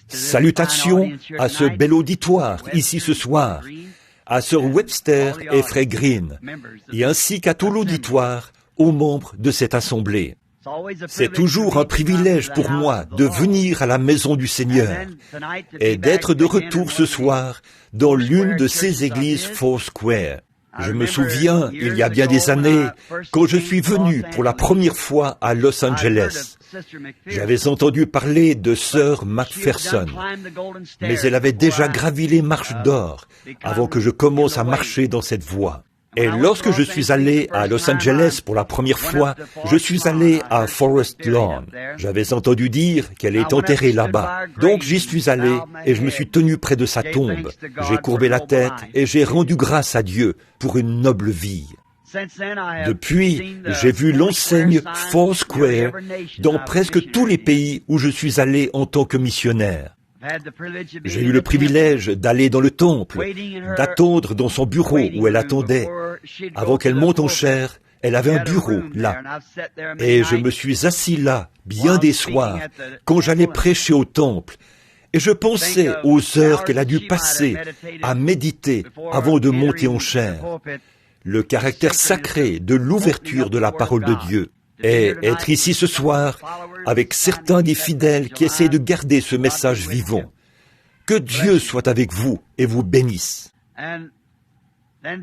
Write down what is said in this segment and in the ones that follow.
Salutations à ce bel auditoire ici ce soir, à Sir Webster et Frère Green, et ainsi qu'à tout l'auditoire, aux membres de cette assemblée. C'est toujours un privilège pour moi de venir à la maison du Seigneur et d'être de retour ce soir dans l'une de ces églises Foursquare. Je me souviens, il y a bien des années, quand je suis venu pour la première fois à Los Angeles. J'avais entendu parler de Sœur Macpherson, mais elle avait déjà gravi les marches d'or avant que je commence à marcher dans cette voie. Et lorsque je suis allé à Los Angeles pour la première fois, je suis allé à Forest Lawn. J'avais entendu dire qu'elle est enterrée là-bas. Donc j'y suis allé et je me suis tenu près de sa tombe. J'ai courbé la tête et j'ai rendu grâce à Dieu pour une noble vie. Depuis, j'ai vu l'enseigne Foursquare dans presque tous les pays où je suis allé en tant que missionnaire. J'ai eu le privilège d'aller dans le temple, d'attendre dans son bureau où elle attendait. Avant qu'elle monte en chair, elle avait un bureau là. Et je me suis assis là, bien des soirs, quand j'allais prêcher au temple. Et je pensais aux heures qu'elle a dû passer à méditer avant de monter en chair. Le caractère sacré de l'ouverture de la parole de Dieu. Et être ici ce soir avec certains des fidèles qui essaient de garder ce message vivant. Que Dieu soit avec vous et vous bénisse.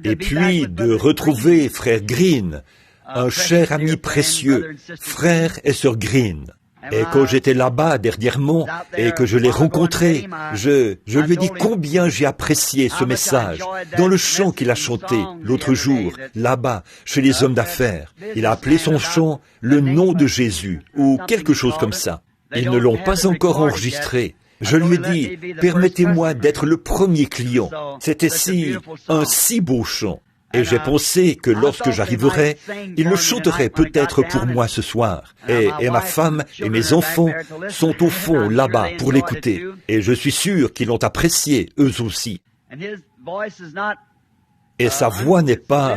Et puis de retrouver Frère Green, un cher ami précieux, frère et sœur Green. Et quand j'étais là-bas dernièrement et que je l'ai rencontré, je lui ai dit combien j'ai apprécié ce message dans le chant qu'il a chanté l'autre jour, là-bas, chez les hommes d'affaires. Il a appelé son chant « Le nom de Jésus » ou quelque chose comme ça. Ils ne l'ont pas encore enregistré. Je lui ai dit « Permettez-moi d'être le premier client ». C'était un si beau chant. Et j'ai pensé que lorsque j'arriverais, il le chanterait peut-être pour moi ce soir. Et ma femme et mes enfants sont au fond là-bas pour l'écouter. Et je suis sûr qu'ils l'ont apprécié eux aussi. Et sa voix n'est pas...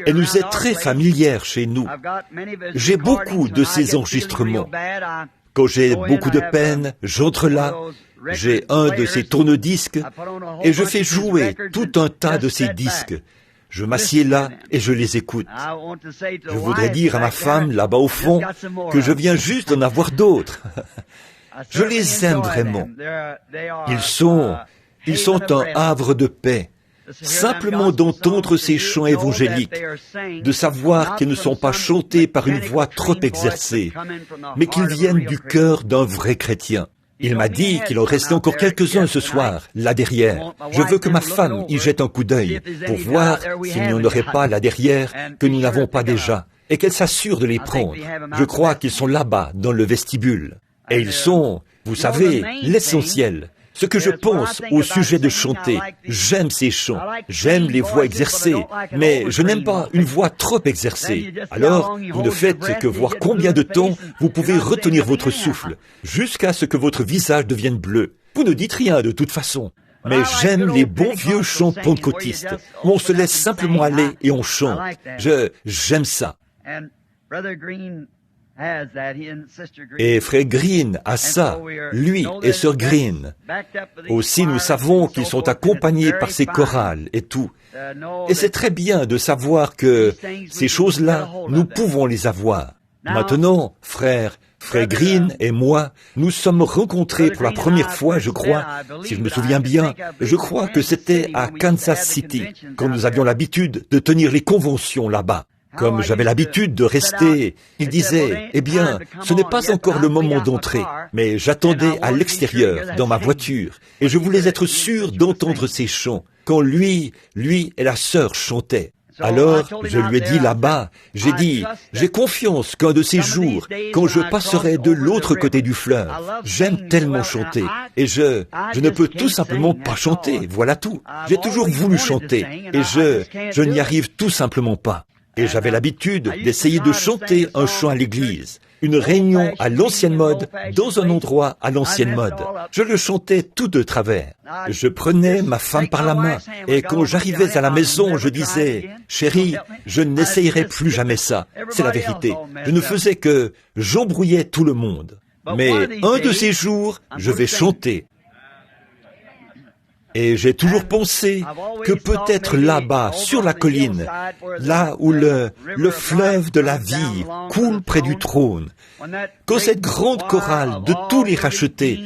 Elle nous est très familière chez nous. J'ai beaucoup de ces enregistrements. Quand j'ai beaucoup de peine, j'entre là, j'ai un de ces tourne-disques et je fais jouer tout un tas de ces disques. Je m'assieds là et je les écoute. Je voudrais dire à ma femme, là-bas au fond, que je viens juste d'en avoir d'autres. Je les aime vraiment. Ils sont un havre de paix. Simplement d'entendre ces chants évangéliques, de savoir qu'ils ne sont pas chantés par une voix trop exercée, mais qu'ils viennent du cœur d'un vrai chrétien. Il m'a dit qu'il en restait encore quelques-uns ce soir, là derrière. Je veux que ma femme y jette un coup d'œil pour voir s'il n'y en aurait pas là derrière que nous n'avons pas déjà, et qu'elle s'assure de les prendre. Je crois qu'ils sont là-bas, dans le vestibule. Et ils sont, vous savez, l'essentiel. Ce que je pense au sujet de chanter, j'aime ces chants, j'aime les voix exercées, mais je n'aime pas une voix trop exercée. Alors, vous ne faites que voir combien de temps vous pouvez retenir votre souffle, jusqu'à ce que votre visage devienne bleu. Vous ne dites rien de toute façon. Mais j'aime les bons vieux chants pentecôtistes, où on se laisse simplement aller et on chante. J'aime ça. Et Frère Green a ça, lui et Sœur Green. Aussi, nous savons qu'ils sont accompagnés par ces chorales et tout. Et c'est très bien de savoir que ces choses-là, nous pouvons les avoir. Maintenant, Frère Green et moi, nous sommes rencontrés pour la première fois, je crois, si je me souviens bien, je crois que c'était à Kansas City, quand nous avions l'habitude de tenir les conventions là-bas. Comme j'avais l'habitude de rester, il disait, eh bien, ce n'est pas encore le moment d'entrer, mais j'attendais à l'extérieur, dans ma voiture, et je voulais être sûr d'entendre ces chants, quand lui et la sœur chantaient. Alors, je lui ai dit là-bas, j'ai confiance qu'un de ces jours, quand je passerai de l'autre côté du fleuve, j'aime tellement chanter, et je ne peux tout simplement pas chanter, voilà tout. J'ai toujours voulu chanter, et je n'y arrive tout simplement pas. Et j'avais l'habitude d'essayer de chanter un chant à l'église, une réunion à l'ancienne mode, dans un endroit à l'ancienne mode. Je le chantais tout de travers. Je prenais ma femme par la main, et quand j'arrivais à la maison, je disais, « Chérie, je n'essayerai plus jamais ça. » C'est la vérité. Je ne faisais que j'embrouillais tout le monde. Mais un de ces jours, je vais chanter. Et j'ai toujours pensé que peut-être là-bas, sur la colline, là où le fleuve de la vie coule près du trône, quand cette grande chorale de tous les rachetés,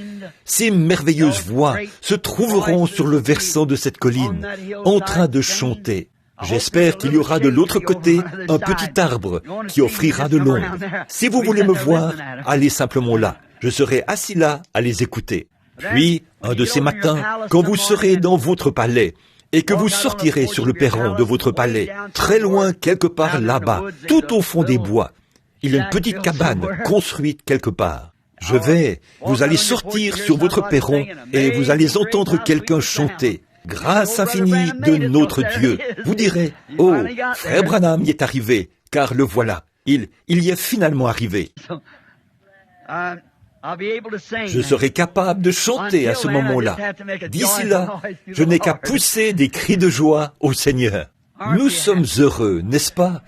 ces merveilleuses voix se trouveront sur le versant de cette colline, en train de chanter. J'espère qu'il y aura de l'autre côté un petit arbre qui offrira de l'ombre. Si vous voulez me voir, allez simplement là. Je serai assis là à les écouter. Puis, un de ces matins, quand vous serez dans votre palais, et que vous sortirez sur le perron de votre palais, très loin quelque part là-bas, tout au fond des bois, il y a une petite cabane construite quelque part. Vous allez sortir sur votre perron et vous allez entendre quelqu'un chanter. Grâce infinie de notre Dieu. Vous direz, oh, frère Branham y est arrivé, car le voilà. Il y est finalement arrivé. Je serai capable de chanter à ce moment-là. D'ici là, je n'ai qu'à pousser des cris de joie au Seigneur. Nous sommes heureux, n'est-ce pas?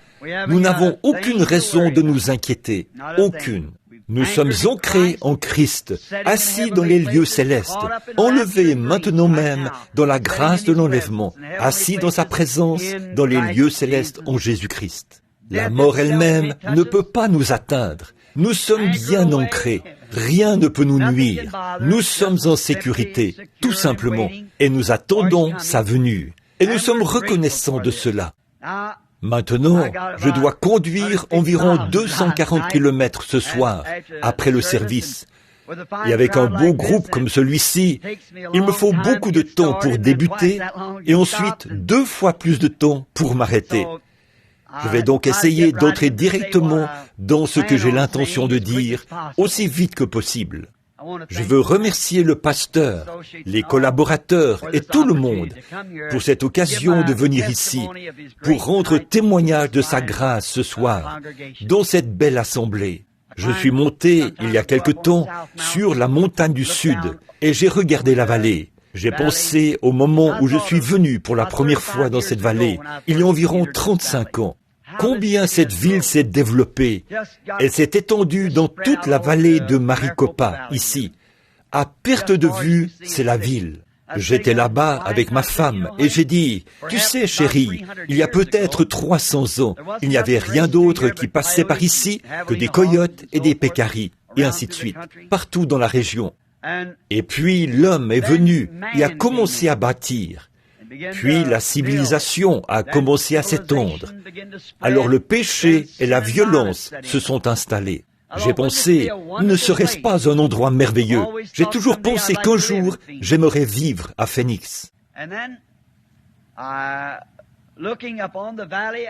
Nous n'avons aucune raison de nous inquiéter. Aucune. Nous sommes ancrés en Christ, assis dans les lieux célestes, enlevés maintenant même dans la grâce de l'enlèvement, assis dans sa présence dans les lieux célestes en Jésus-Christ. La mort elle-même ne peut pas nous atteindre. Nous sommes bien ancrés. Rien ne peut nous nuire. Nous sommes en sécurité, tout simplement, et nous attendons sa venue. Et nous sommes reconnaissants de cela. Maintenant, je dois conduire environ 240 kilomètres ce soir, après le service. Et avec un beau groupe comme celui-ci, il me faut beaucoup de temps pour débuter et ensuite 2 fois plus de temps pour m'arrêter. Je vais donc essayer d'entrer directement dans ce que j'ai l'intention de dire aussi vite que possible. Je veux remercier le pasteur, les collaborateurs et tout le monde pour cette occasion de venir ici pour rendre témoignage de sa grâce ce soir dans cette belle assemblée. Je suis monté il y a quelque temps sur la montagne du Sud et j'ai regardé la vallée. J'ai pensé au moment où je suis venu pour la première fois dans cette vallée, il y a environ 35 ans. Combien cette ville s'est développée. Elle s'est étendue dans toute la vallée de Maricopa, ici. À perte de vue, c'est la ville. J'étais là-bas avec ma femme et j'ai dit, « Tu sais, chérie, il y a peut-être 300 ans, il n'y avait rien d'autre qui passait par ici que des coyotes et des pécaris, et ainsi de suite, partout dans la région. Et puis l'homme est venu et a commencé à bâtir. Puis la civilisation a commencé à s'étendre. Alors le péché et la violence se sont installés. J'ai pensé, ne serait-ce pas un endroit merveilleux? J'ai toujours pensé qu'un jour, j'aimerais vivre à Phoenix.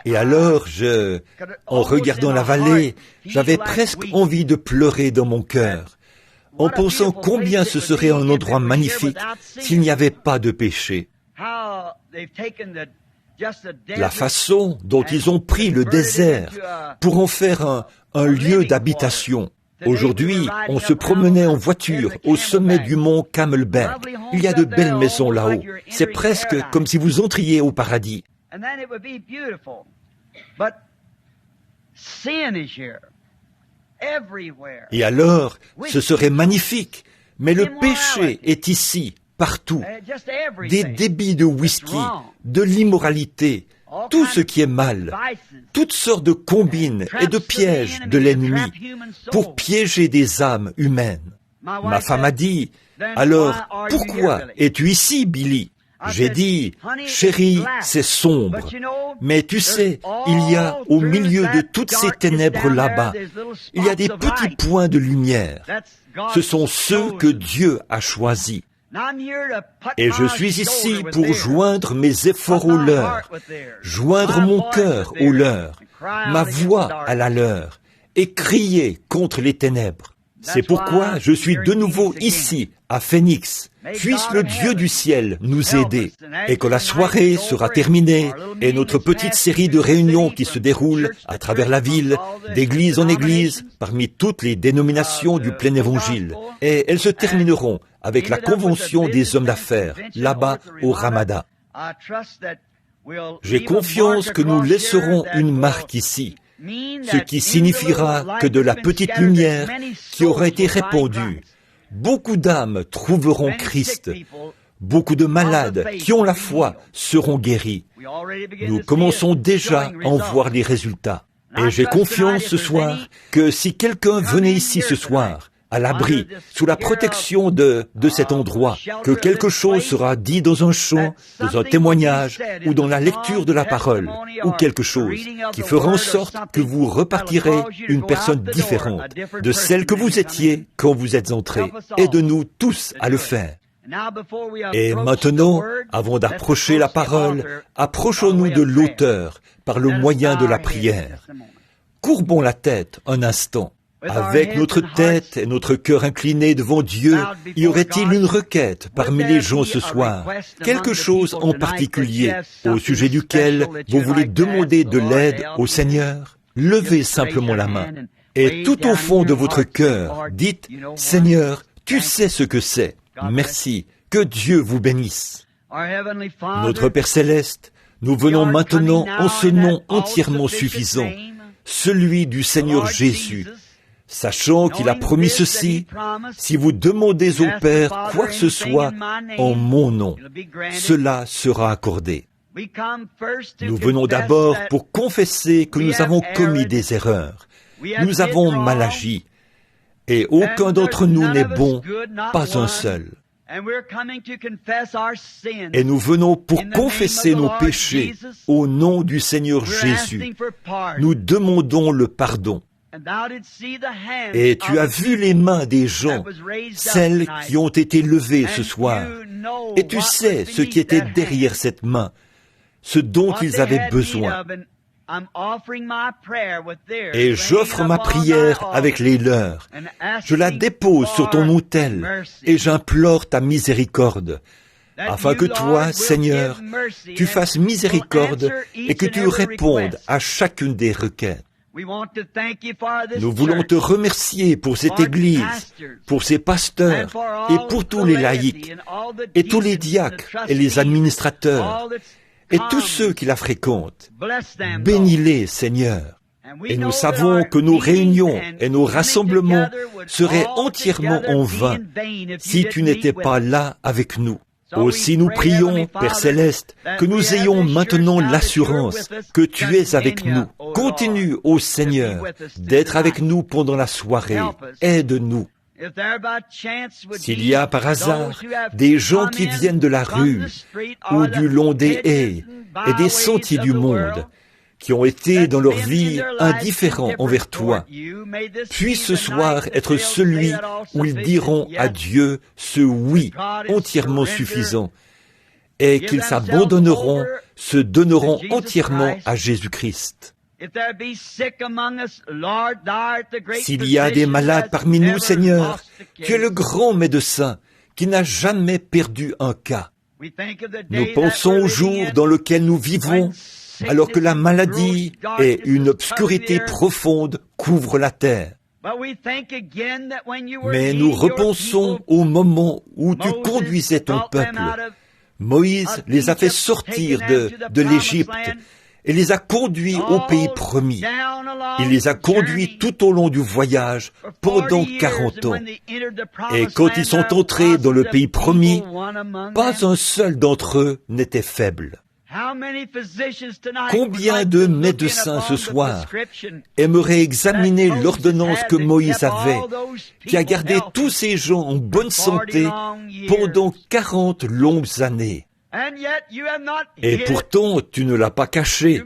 Et alors, en regardant la vallée, j'avais presque envie de pleurer dans mon cœur, en pensant combien ce serait un endroit magnifique s'il n'y avait pas de péché. La façon dont ils ont pris le désert pour en faire un lieu d'habitation. Aujourd'hui, on se promenait en voiture au sommet du mont Camelback. Il y a de belles maisons là-haut. C'est presque comme si vous entriez au paradis. Et alors, ce serait magnifique. Mais le péché est ici, partout. Des débits de whisky, de l'immoralité, tout ce qui est mal, toutes sortes de combines et de pièges de l'ennemi pour piéger des âmes humaines. Ma femme a dit, « Alors, pourquoi es-tu ici, Billy ?» J'ai dit, « Chérie, c'est sombre. Mais tu sais, il y a au milieu de toutes ces ténèbres là-bas, il y a des petits points de lumière. Ce sont ceux que Dieu a choisis. Et je suis ici pour joindre mes efforts aux leurs, joindre mon cœur aux leurs, ma voix à la leur, et crier contre les ténèbres. C'est pourquoi je suis de nouveau ici, à Phoenix. Puisse le Dieu du ciel nous aider. Et quand la soirée sera terminée, et notre petite série de réunions qui se déroule à travers la ville, d'église en église, parmi toutes les dénominations du plein évangile, et elles se termineront avec la convention des hommes d'affaires, là-bas au Ramada. J'ai confiance que nous laisserons une marque ici, ce qui signifiera que de la petite lumière qui aura été répandue, beaucoup d'âmes trouveront Christ. Beaucoup de malades qui ont la foi seront guéris. Nous commençons déjà à en voir les résultats. Et j'ai confiance ce soir que si quelqu'un venait ici ce soir, à l'abri, sous la protection de cet endroit, que quelque chose sera dit dans un chant, dans un témoignage, ou dans la lecture de la parole, ou quelque chose qui fera en sorte que vous repartirez une personne différente de celle que vous étiez quand vous êtes entrés. Aidez-nous tous à le faire. Et maintenant, avant d'approcher la parole, approchons-nous de l'auteur par le moyen de la prière. Courbons la tête un instant. Avec notre tête et notre cœur inclinés devant Dieu, y aurait-il une requête parmi les gens ce soir? Quelque chose en particulier au sujet duquel vous voulez demander de l'aide au Seigneur? Levez simplement la main. Et tout au fond de votre cœur, dites, « Seigneur, tu sais ce que c'est. Merci. Que Dieu vous bénisse. » Notre Père Céleste, nous venons maintenant en ce nom entièrement suffisant, celui du Seigneur Jésus, sachant qu'il a promis ceci, si vous demandez au Père quoi que ce soit en mon nom, cela sera accordé. Nous venons d'abord pour confesser que nous avons commis des erreurs. Nous avons mal agi. Et aucun d'entre nous n'est bon, pas un seul. Et nous venons pour confesser nos péchés au nom du Seigneur Jésus. Nous demandons le pardon. Et tu as vu les mains des gens, celles qui ont été levées ce soir. Et tu sais ce qui était derrière cette main, ce dont ils avaient besoin. Et j'offre ma prière avec les leurs. Je la dépose sur ton autel et j'implore ta miséricorde, afin que toi, Seigneur, tu fasses miséricorde et que tu répondes à chacune des requêtes. Nous voulons te remercier pour cette Église, pour ses pasteurs et pour tous les laïcs, et tous les diacres et les administrateurs, et tous ceux qui la fréquentent. Bénis-les, Seigneur. Et nous savons que nos réunions et nos rassemblements seraient entièrement en vain si tu n'étais pas là avec nous. Aussi nous prions, Père Céleste, que nous ayons maintenant l'assurance que tu es avec nous. Continue, ô Seigneur, d'être avec nous pendant la soirée. Aide-nous. S'il y a par hasard des gens qui viennent de la rue ou du long des haies et des sentiers du monde, qui ont été dans leur vie indifférents envers toi, puisse ce soir être celui où ils diront à Dieu ce oui entièrement suffisant, et qu'ils s'abandonneront, se donneront entièrement à Jésus-Christ. S'il y a des malades parmi nous, Seigneur, tu es le grand médecin qui n'a jamais perdu un cas. Nous pensons au jour dans lequel nous vivons, alors que la maladie et une obscurité profonde couvrent la terre. Mais nous repensons au moment où tu conduisais ton peuple. Moïse les a fait sortir de l'Égypte et les a conduits au pays promis. Il les a conduits tout au long du voyage pendant 40 ans. Et quand ils sont entrés dans le pays promis, pas un seul d'entre eux n'était faible. Combien de médecins ce soir aimeraient examiner l'ordonnance que Moïse avait, qui a gardé tous ces gens en bonne santé pendant 40 longues années? Et pourtant, tu ne l'as pas caché.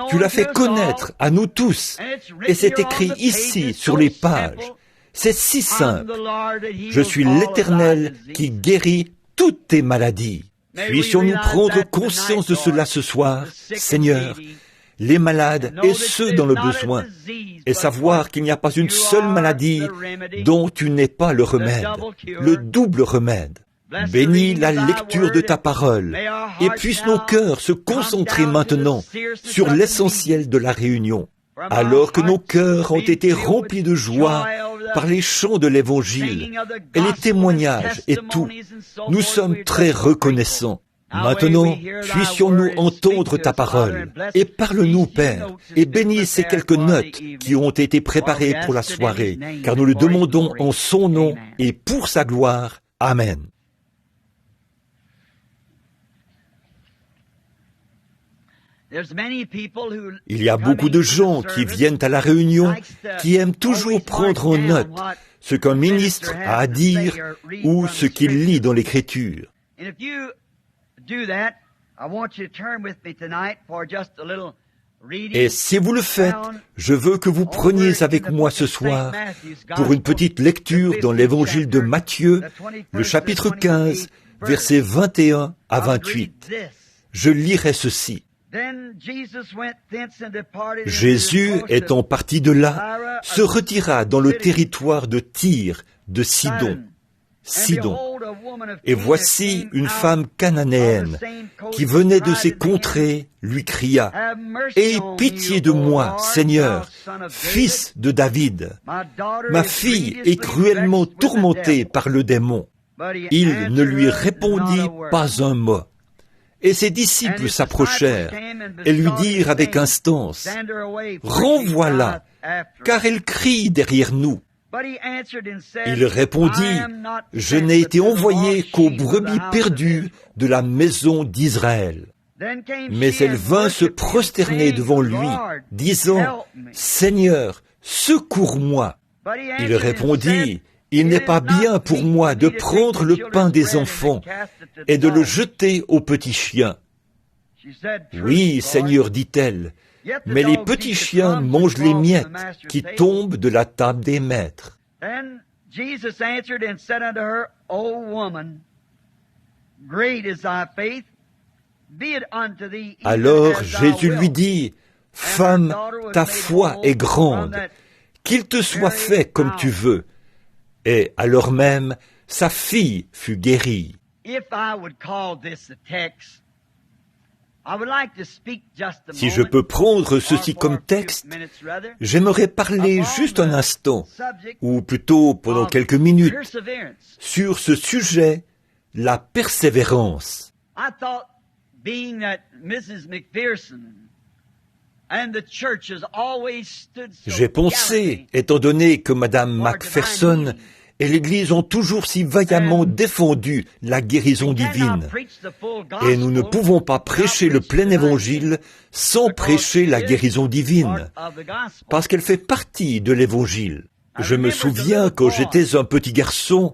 Tu l'as fait connaître à nous tous. Et c'est écrit ici, sur les pages. C'est si simple. Je suis l'Éternel qui guérit toutes tes maladies. Puissions-nous prendre conscience de cela ce soir, Seigneur, les malades et ceux dans le besoin, et savoir qu'il n'y a pas une seule maladie dont tu n'es pas le remède, le double remède. Bénis la lecture de ta parole, et puissent nos cœurs se concentrer maintenant sur l'essentiel de la réunion. Alors que nos cœurs ont été remplis de joie par les chants de l'Évangile et les témoignages et tout, nous sommes très reconnaissants. Maintenant, puissions-nous entendre ta parole, et parle-nous, Père, et bénis ces quelques notes qui ont été préparées pour la soirée, car nous le demandons en son nom et pour sa gloire. Amen. Il y a beaucoup de gens qui viennent à la réunion qui aiment toujours prendre en note ce qu'un ministre a à dire ou ce qu'il lit dans l'Écriture. Et si vous le faites, je veux que vous preniez avec moi ce soir pour une petite lecture dans l'Évangile de Matthieu, le chapitre 15, versets 21 à 28. Je lirai ceci. Jésus, étant parti de là, se retira dans le territoire de Tyr, de Sidon. Et voici une femme cananéenne qui venait de ces contrées lui cria « Aie pitié de moi, Seigneur, fils de David. Ma fille est cruellement tourmentée par le démon. » Il ne lui répondit pas un mot. Et ses disciples s'approchèrent et lui dirent avec instance « Renvoie-la, car elle crie derrière nous. » Il répondit « Je n'ai été envoyé qu'aux brebis perdues de la maison d'Israël. » Mais elle vint se prosterner devant lui, disant « Seigneur, secours-moi. » Il répondit « Il n'est pas bien pour moi de prendre le pain des enfants et de le jeter aux petits chiens. » « Oui, Seigneur, dit-elle, mais les petits chiens mangent les miettes qui tombent de la table des maîtres. » Alors Jésus lui dit, « Femme, ta foi est grande, qu'il te soit fait comme tu veux. » Et alors même, sa fille fut guérie. Si je peux prendre ceci comme texte, j'aimerais parler juste un instant, ou plutôt pendant quelques minutes, sur ce sujet, la persévérance. J'ai pensé, étant donné que Madame Macpherson et l'Église ont toujours si vaillamment défendu la guérison divine, et nous ne pouvons pas prêcher le plein évangile sans prêcher la guérison divine, parce qu'elle fait partie de l'évangile. Je me souviens, quand j'étais un petit garçon,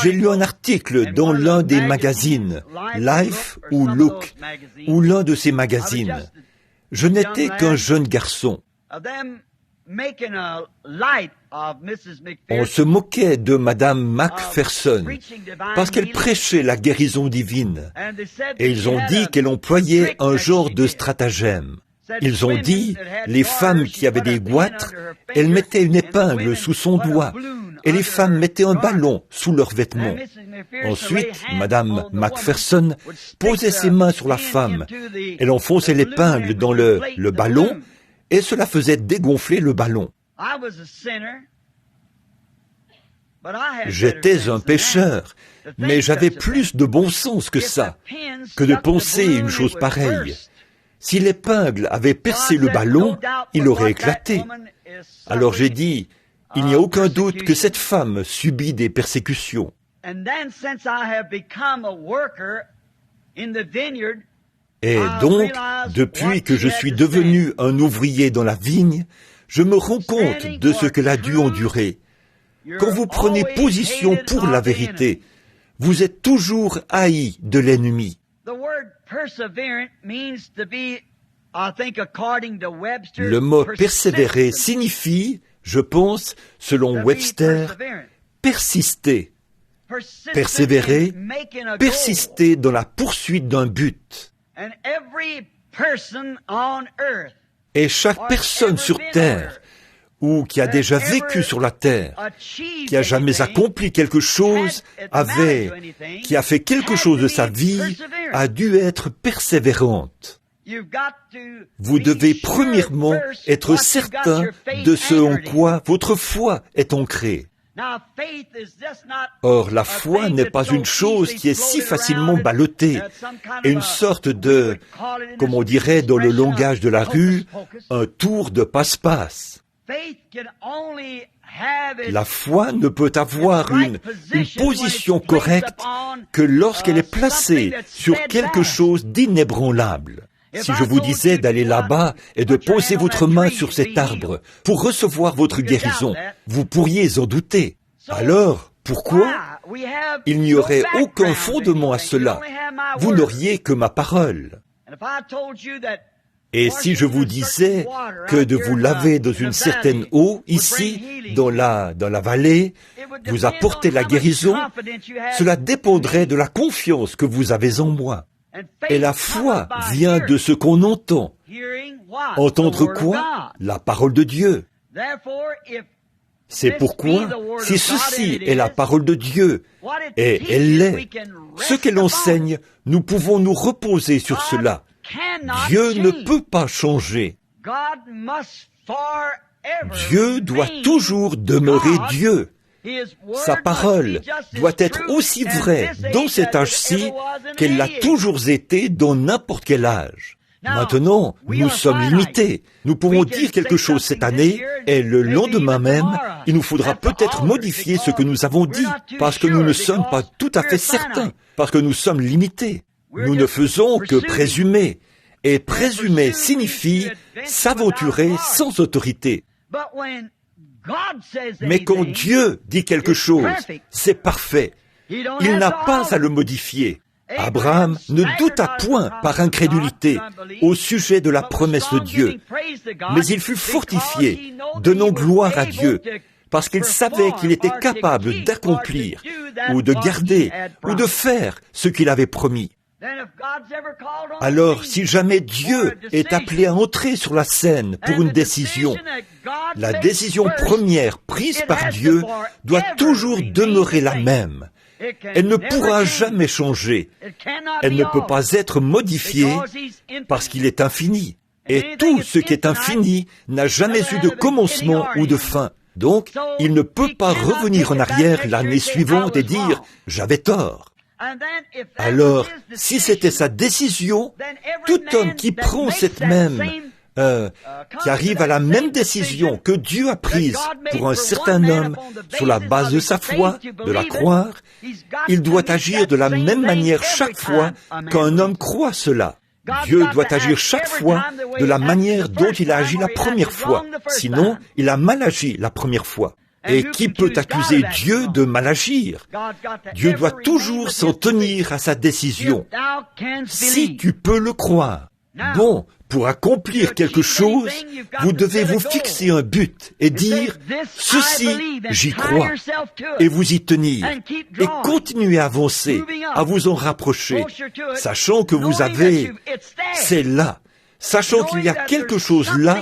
j'ai lu un article dans l'un des magazines, Life ou Look, ou l'un de ces magazines. Je n'étais qu'un jeune garçon. On se moquait de Madame Macpherson parce qu'elle prêchait la guérison divine. Et ils ont dit qu'elle employait un genre de stratagème. Ils ont dit, les femmes qui avaient des goitres, elles mettaient une épingle sous son doigt, et les femmes mettaient un ballon sous leurs vêtements. Ensuite, Madame Macpherson posait ses mains sur la femme. Elle enfonçait l'épingle dans le ballon, et cela faisait dégonfler le ballon. J'étais un pécheur, mais j'avais plus de bon sens que ça, que de penser une chose pareille. Si l'épingle avait percé le ballon, il aurait éclaté. Alors j'ai dit, il n'y a aucun doute que cette femme subit des persécutions. Et donc, depuis que je suis devenu un ouvrier dans la vigne, je me rends compte de ce qu'elle a dû endurer. Quand vous prenez position pour la vérité, vous êtes toujours haï de l'ennemi. Le mot persévérer signifie, je pense, selon Webster, persister. Persévérer, persister dans la poursuite d'un but. Et chaque personne sur terre, ou qui a déjà vécu sur la terre, qui a jamais accompli quelque chose, qui a fait quelque chose de sa vie, a dû être persévérante. Vous devez premièrement être certain de ce en quoi votre foi est ancrée. Or, la foi n'est pas une chose qui est si facilement ballottée, et une sorte de, comme on dirait dans le langage de la rue, un tour de passe-passe. La foi ne peut avoir une position correcte que lorsqu'elle est placée sur quelque chose d'inébranlable. Si je vous disais d'aller là-bas et de poser votre main sur cet arbre pour recevoir votre guérison, vous pourriez en douter. Alors, pourquoi? Il n'y aurait aucun fondement à cela. Vous n'auriez que ma parole. Et si je vous disais que de vous laver dans une certaine eau, ici, dans la vallée, vous apporter la guérison, cela dépendrait de la confiance que vous avez en moi. Et la foi vient de ce qu'on entend. Entendre quoi? La parole de Dieu. C'est pourquoi, si ceci est la parole de Dieu, et elle l'est, ce qu'elle enseigne, nous pouvons nous reposer sur cela. Dieu ne peut pas changer. Dieu doit toujours demeurer Dieu. Sa parole doit être aussi vraie dans cet âge-ci qu'elle l'a toujours été dans n'importe quel âge. Maintenant, nous sommes limités. Nous pouvons dire quelque chose cette année et le lendemain même, il nous faudra peut-être modifier ce que nous avons dit parce que nous ne sommes pas tout à fait certains, parce que nous sommes limités. Nous ne faisons que présumer. Et présumer signifie s'aventurer sans autorité. Mais quand Dieu dit quelque chose, c'est parfait. Il n'a pas à le modifier. Abraham ne douta point par incrédulité au sujet de la promesse de Dieu, mais il fut fortifié, donnant gloire à Dieu, parce qu'il savait qu'il était capable d'accomplir, ou de garder, ou de faire ce qu'il avait promis. Alors, si jamais Dieu est appelé à entrer sur la scène pour une décision, la décision première prise par Dieu doit toujours demeurer la même. Elle ne pourra jamais changer. Elle ne peut pas être modifiée parce qu'il est infini. Et tout ce qui est infini n'a jamais eu de commencement ou de fin. Donc, il ne peut pas revenir en arrière l'année suivante et dire « j'avais tort ». Alors, si c'était sa décision, tout homme qui prend cette même, qui arrive à la même décision que Dieu a prise pour un certain homme sur la base de sa foi, de la croire, il doit agir de la même manière chaque fois qu'un homme croit cela. Dieu doit agir chaque fois de la manière dont il a agi la première fois. Sinon, il a mal agi la première fois. Et qui peut accuser Dieu de mal agir? Dieu doit toujours s'en tenir à sa décision. Si tu peux le croire. Bon, pour accomplir quelque chose, vous devez vous fixer un but et dire « Ceci, j'y crois » et vous y tenir et continuer à avancer, à vous en rapprocher, sachant que vous avez, c'est là, sachant qu'il y a quelque chose là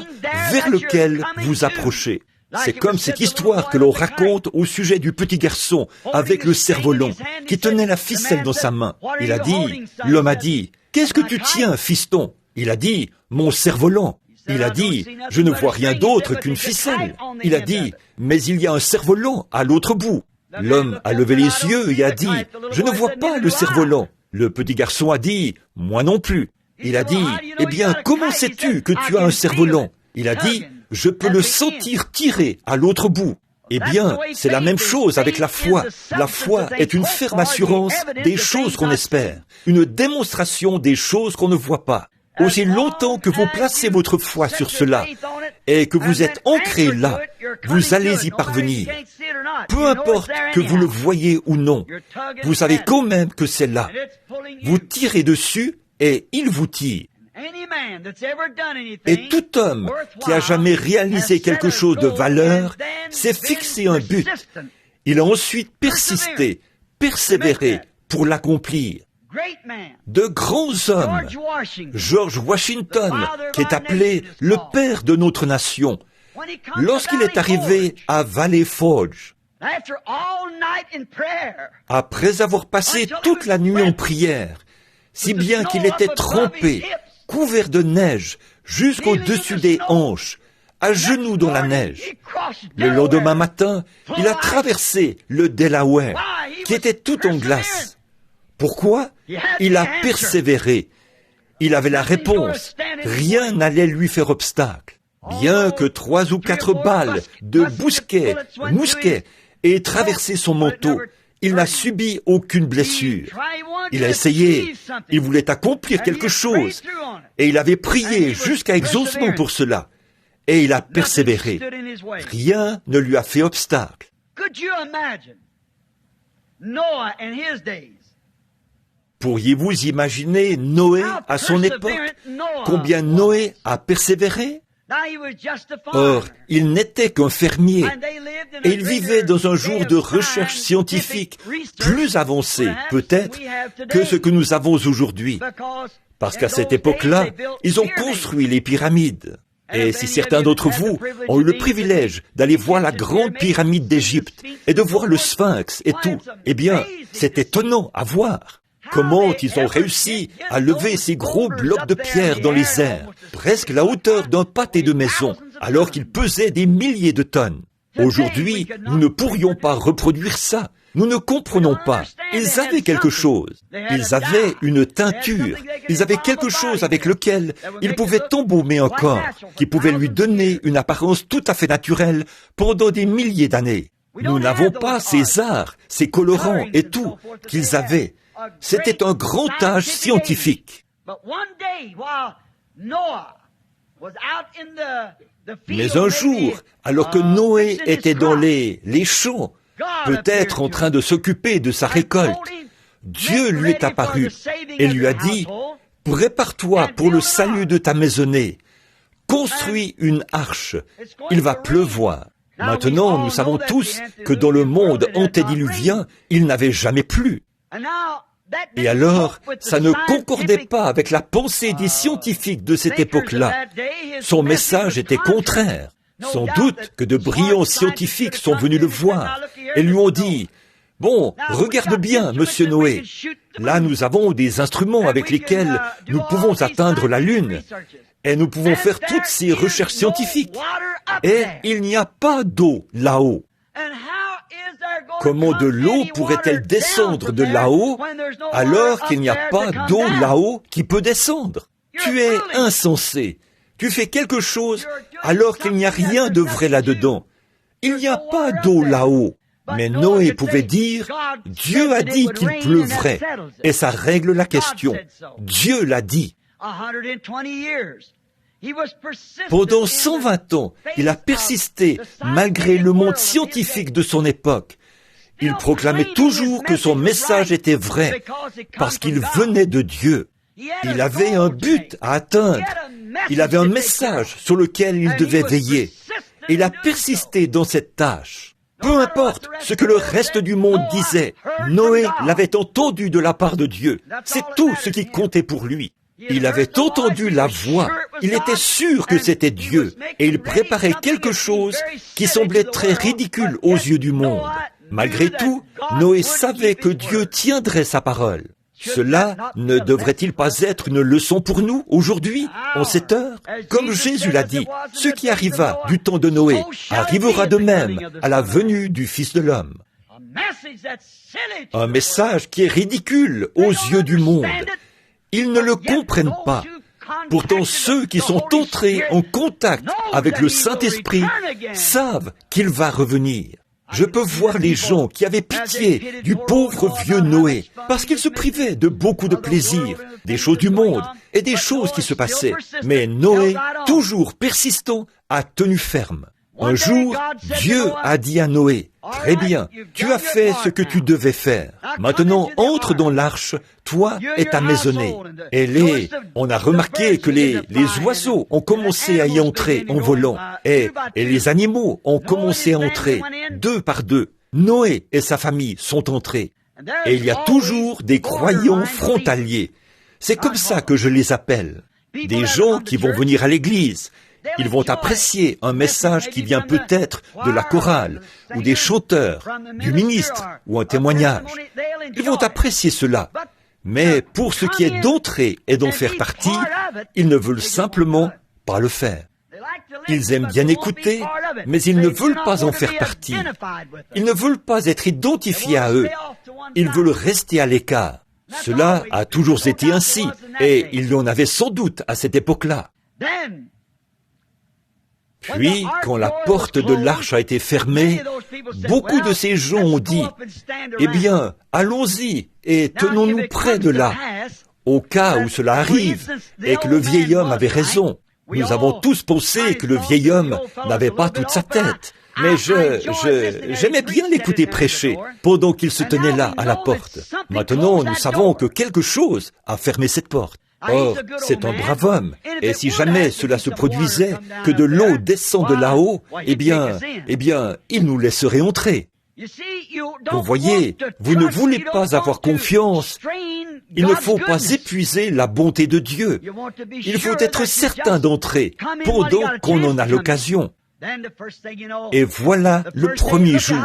vers lequel vous approchez. C'est comme cette histoire que l'on raconte au sujet du petit garçon avec le cerf-volant qui tenait la ficelle dans sa main. L'homme a dit, « Qu'est-ce que tu tiens, fiston ?» Il a dit, « Mon cerf-volant. » Il a dit, « Je ne vois rien d'autre qu'une ficelle. » Il a dit, « Mais il y a un cerf-volant à l'autre bout. » L'homme a levé les yeux et a dit, « Je ne vois pas le cerf-volant. » Le petit garçon a dit, « Moi non plus. » Il a dit, « Eh bien, comment sais-tu que tu as un cerf-volant ?» Il a dit, « Je peux le sentir tirer à l'autre bout. » Eh bien, c'est la même chose avec la foi. La foi est une ferme assurance des choses qu'on espère, une démonstration des choses qu'on ne voit pas. Aussi longtemps que vous placez votre foi sur cela et que vous êtes ancré là, vous allez y parvenir. Peu importe que vous le voyez ou non, vous savez quand même que c'est là. Vous tirez dessus et il vous tire. Et tout homme qui a jamais réalisé quelque chose de valeur s'est fixé un but. Il a ensuite persisté, persévéré pour l'accomplir. De grands hommes, George Washington, qui est appelé le père de notre nation, lorsqu'il est arrivé à Valley Forge, après avoir passé toute la nuit en prière, si bien qu'il était trempé, couvert de neige jusqu'au-dessus des hanches, à genoux dans la neige. Le lendemain matin, il a traversé le Delaware, qui était tout en glace. Pourquoi? Il a persévéré. Il avait la réponse. Rien n'allait lui faire obstacle. Bien que 3 ou 4 balles de mousquet aient traversé son manteau, il n'a subi aucune blessure. Il a essayé, il voulait accomplir quelque chose, et il avait prié jusqu'à exaucement pour cela, et il a persévéré. Rien ne lui a fait obstacle. Pourriez-vous imaginer Noé à son époque? Combien Noé a persévéré? Or, il n'était qu'un fermier, et il vivait dans un jour de recherche scientifique plus avancé, peut-être, que ce que nous avons aujourd'hui. Parce qu'à cette époque-là, ils ont construit les pyramides. Et si certains d'entre vous ont eu le privilège d'aller voir la grande pyramide d'Égypte et de voir le Sphinx et tout, eh bien, c'est étonnant à voir. Comment ils ont réussi à lever ces gros blocs de pierre dans les airs, presque la hauteur d'un pâté de maison, alors qu'ils pesaient des milliers de tonnes. Aujourd'hui, nous ne pourrions pas reproduire ça. Nous ne comprenons pas. Ils avaient quelque chose. Ils avaient une teinture. Ils avaient quelque chose avec lequel ils pouvaient embaumer un corps, qui pouvait lui donner une apparence tout à fait naturelle pendant des milliers d'années. Nous n'avons pas ces arts, ces colorants et tout qu'ils avaient. C'était un grand âge scientifique. Mais un jour, alors que Noé était dans les champs, peut-être en train de s'occuper de sa récolte, Dieu lui est apparu et lui a dit, « Prépare-toi pour le salut de ta maisonnée. Construis une arche. Il va pleuvoir. » Maintenant, nous savons tous que dans le monde antédiluvien, il n'avait jamais plu. Et alors, ça ne concordait pas avec la pensée des scientifiques de cette époque-là. Son message était contraire. Sans doute que de brillants scientifiques sont venus le voir et lui ont dit, « Bon, regarde bien, monsieur Noé. Là, nous avons des instruments avec lesquels nous pouvons atteindre la Lune et nous pouvons faire toutes ces recherches scientifiques. Et il n'y a pas d'eau là-haut. Comment de l'eau pourrait-elle descendre de là-haut alors qu'il n'y a pas d'eau là-haut qui peut descendre? Tu es insensé. Tu fais quelque chose alors qu'il n'y a rien de vrai là-dedans. Il n'y a pas d'eau là-haut. » Mais Noé pouvait dire, « Dieu a dit qu'il pleuvrait. » Et ça règle la question. Dieu l'a dit. Pendant 120 ans, il a persisté malgré le monde scientifique de son époque. Il proclamait toujours que son message était vrai, parce qu'il venait de Dieu. Il avait un but à atteindre. Il avait un message sur lequel il devait veiller. Il a persisté dans cette tâche. Peu importe ce que le reste du monde disait, Noé l'avait entendu de la part de Dieu. C'est tout ce qui comptait pour lui. Il avait entendu la voix. Il était sûr que c'était Dieu. Et il préparait quelque chose qui semblait très ridicule aux yeux du monde. Malgré tout, Noé savait que Dieu tiendrait sa parole. Cela ne devrait-il pas être une leçon pour nous, aujourd'hui, en cette heure? Comme Jésus l'a dit, ce qui arriva du temps de Noé arrivera de même à la venue du Fils de l'homme. Un message qui est ridicule aux yeux du monde. Ils ne le comprennent pas. Pourtant, ceux qui sont entrés en contact avec le Saint-Esprit savent qu'il va revenir. Je peux voir les gens qui avaient pitié du pauvre vieux Noé, parce qu'il se privait de beaucoup de plaisirs, des choses du monde et des choses qui se passaient. Mais Noé, toujours persistant, a tenu ferme. Un jour, Dieu a dit à Noé, « Très bien, tu as fait ce que tu devais faire. Maintenant, entre dans l'arche, toi et ta maisonnée. » Et on a remarqué que les oiseaux ont commencé à y entrer en volant, et les animaux ont commencé à entrer, 2 par 2. Noé et sa famille sont entrés. Et il y a toujours des croyants frontaliers. C'est comme ça que je les appelle. Des gens qui vont venir à l'église. Ils vont apprécier un message qui vient peut-être de la chorale, ou des chanteurs, du ministre, ou un témoignage. Ils vont apprécier cela. Mais pour ce qui est d'entrer et d'en faire partie, ils ne veulent simplement pas le faire. Ils aiment bien écouter, mais ils ne veulent pas en faire partie. Ils ne veulent pas être identifiés à eux. Ils veulent rester à l'écart. Cela a toujours été ainsi, et il y en avait sans doute à cette époque-là. Puis, quand la porte de l'arche a été fermée, beaucoup de ces gens ont dit, « Eh bien, allons-y et tenons-nous près de là, au cas où cela arrive, et que le vieil homme avait raison. » Nous avons tous pensé que le vieil homme n'avait pas toute sa tête. Mais j'aimais bien l'écouter prêcher pendant qu'il se tenait là, à la porte. Maintenant, nous savons que quelque chose a fermé cette porte. Or, c'est un brave homme, et si jamais cela se produisait, que de l'eau descend de là-haut, eh bien, il nous laisserait entrer. Vous voyez, vous ne voulez pas avoir confiance. Il ne faut pas épuiser la bonté de Dieu. Il faut être certain d'entrer pendant qu'on en a l'occasion. Et voilà le premier jour.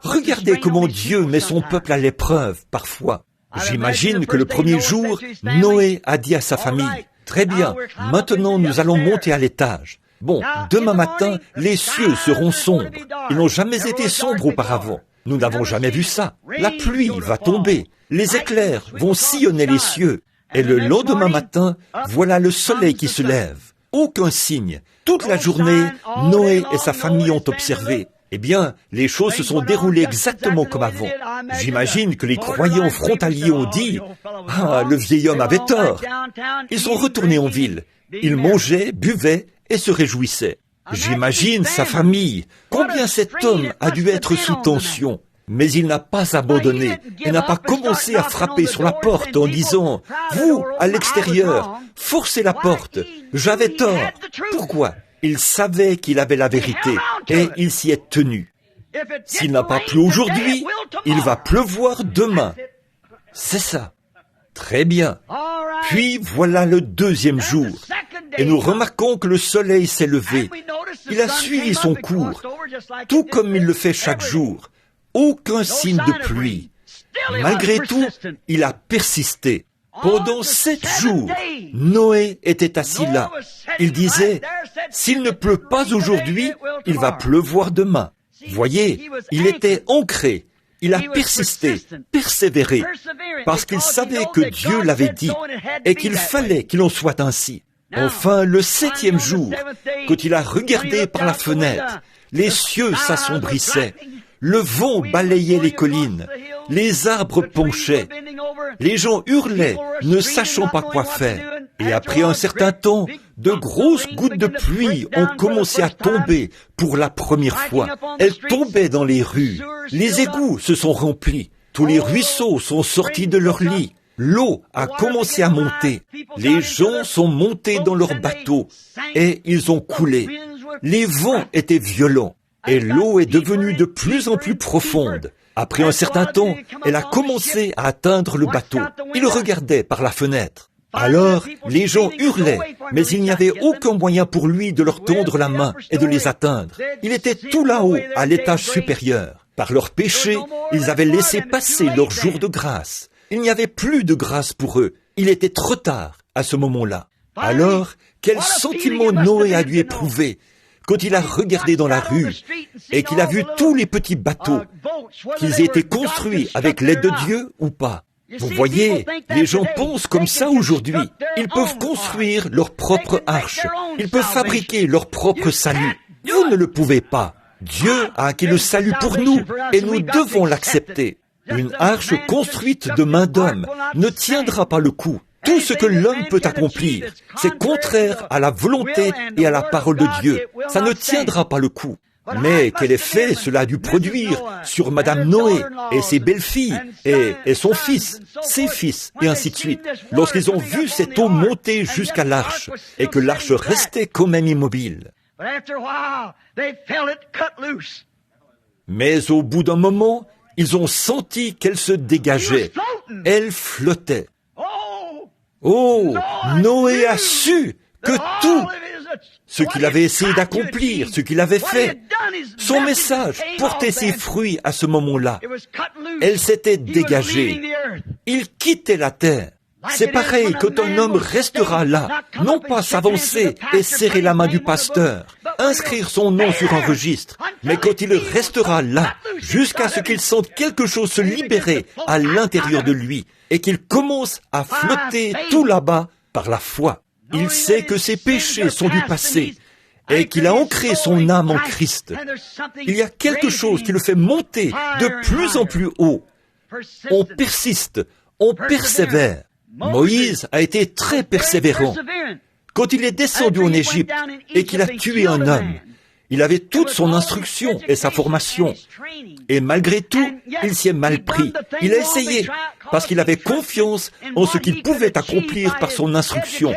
Regardez comment Dieu met son peuple à l'épreuve, parfois. J'imagine que le premier jour, Noé a dit à sa famille, « Très bien, maintenant nous allons monter à l'étage. Bon, demain matin, les cieux seront sombres. Ils n'ont jamais été sombres auparavant. Nous n'avons jamais vu ça. La pluie va tomber. Les éclairs vont sillonner les cieux. Et le lendemain matin, voilà le soleil qui se lève. Aucun signe. Toute la journée, Noé et sa famille ont observé. Eh bien, les choses se sont déroulées exactement comme avant. J'imagine que les croyants frontaliers ont dit « Ah, le vieil homme avait tort !» Ils sont retournés en ville. Ils mangeaient, buvaient et se réjouissaient. J'imagine sa famille. Combien cet homme a dû être sous tension. Mais il n'a pas abandonné. Il n'a pas commencé à frapper sur la porte en disant « Vous, à l'extérieur, forcez la porte. J'avais tort. » Pourquoi ? Il savait qu'il avait la vérité et il s'y est tenu. S'il n'a pas plu aujourd'hui, il va pleuvoir demain. C'est ça. Très bien. Puis voilà le deuxième jour. Et nous remarquons que le soleil s'est levé. Il a suivi son cours, tout comme il le fait chaque jour. Aucun signe de pluie. Malgré tout, il a persisté. Pendant 7 jours, Noé était assis là. Il disait, « S'il ne pleut pas aujourd'hui, il va pleuvoir demain. » Voyez, il était ancré. Il a persisté, persévéré, parce qu'il savait que Dieu l'avait dit et qu'il fallait qu'il en soit ainsi. Enfin, le 7e jour, quand il a regardé par la fenêtre, les cieux s'assombrissaient. Le vent balayait les collines, les arbres penchaient, les gens hurlaient, ne sachant pas quoi faire. Et après un certain temps, de grosses gouttes de pluie ont commencé à tomber pour la première fois. Elles tombaient dans les rues. Les égouts se sont remplis. Tous les ruisseaux sont sortis de leur lit. L'eau a commencé à monter. Les gens sont montés dans leurs bateaux et ils ont coulé. Les vents étaient violents. Et l'eau est devenue de plus en plus profonde. Après un certain temps, elle a commencé à atteindre le bateau. Il regardait par la fenêtre. Alors, les gens hurlaient, mais il n'y avait aucun moyen pour lui de leur tendre la main et de les atteindre. Il était tout là-haut, à l'étage supérieur. Par leurs péchés, ils avaient laissé passer leur jour de grâce. Il n'y avait plus de grâce pour eux. Il était trop tard à ce moment-là. Alors, quel sentiment Noé a dû éprouver quand il a regardé dans la rue et qu'il a vu tous les petits bateaux, qu'ils aient été construits avec l'aide de Dieu ou pas. Vous voyez, les gens pensent comme ça aujourd'hui. Ils peuvent construire leur propre arche. Ils peuvent fabriquer leur propre salut. Vous ne le pouvez pas. Dieu a acquis le salut pour nous et nous devons l'accepter. Une arche construite de main d'homme ne tiendra pas le coup. Tout ce que l'homme peut accomplir, c'est contraire à la volonté et à la parole de Dieu. Ça ne tiendra pas le coup. Mais quel effet cela a dû produire sur Madame Noé et ses belles-filles et son fils, ses fils, et ainsi de suite, lorsqu'ils ont vu cette eau monter jusqu'à l'arche et que l'arche restait quand même immobile. Mais au bout d'un moment, ils ont senti qu'elle se dégageait. Elle flottait. Oh, Noé a su que tout ce qu'il avait essayé d'accomplir, ce qu'il avait fait, son message portait ses fruits à ce moment-là. Elle s'était dégagée. Il quittait la terre. C'est pareil quand un homme restera là, non pas s'avancer et serrer la main du pasteur, inscrire son nom sur un registre. Mais quand il restera là, jusqu'à ce qu'il sente quelque chose se libérer à l'intérieur de lui, et qu'il commence à flotter tout là-bas par la foi. Il sait que ses péchés sont du passé, et qu'il a ancré son âme en Christ. Il y a quelque chose qui le fait monter de plus en plus haut. On persiste, on persévère. Moïse a été très persévérant. Quand il est descendu en Égypte et qu'il a tué un homme, il avait toute son instruction et sa formation. Et malgré tout, il s'y est mal pris. Il a essayé, parce qu'il avait confiance en ce qu'il pouvait accomplir par son instruction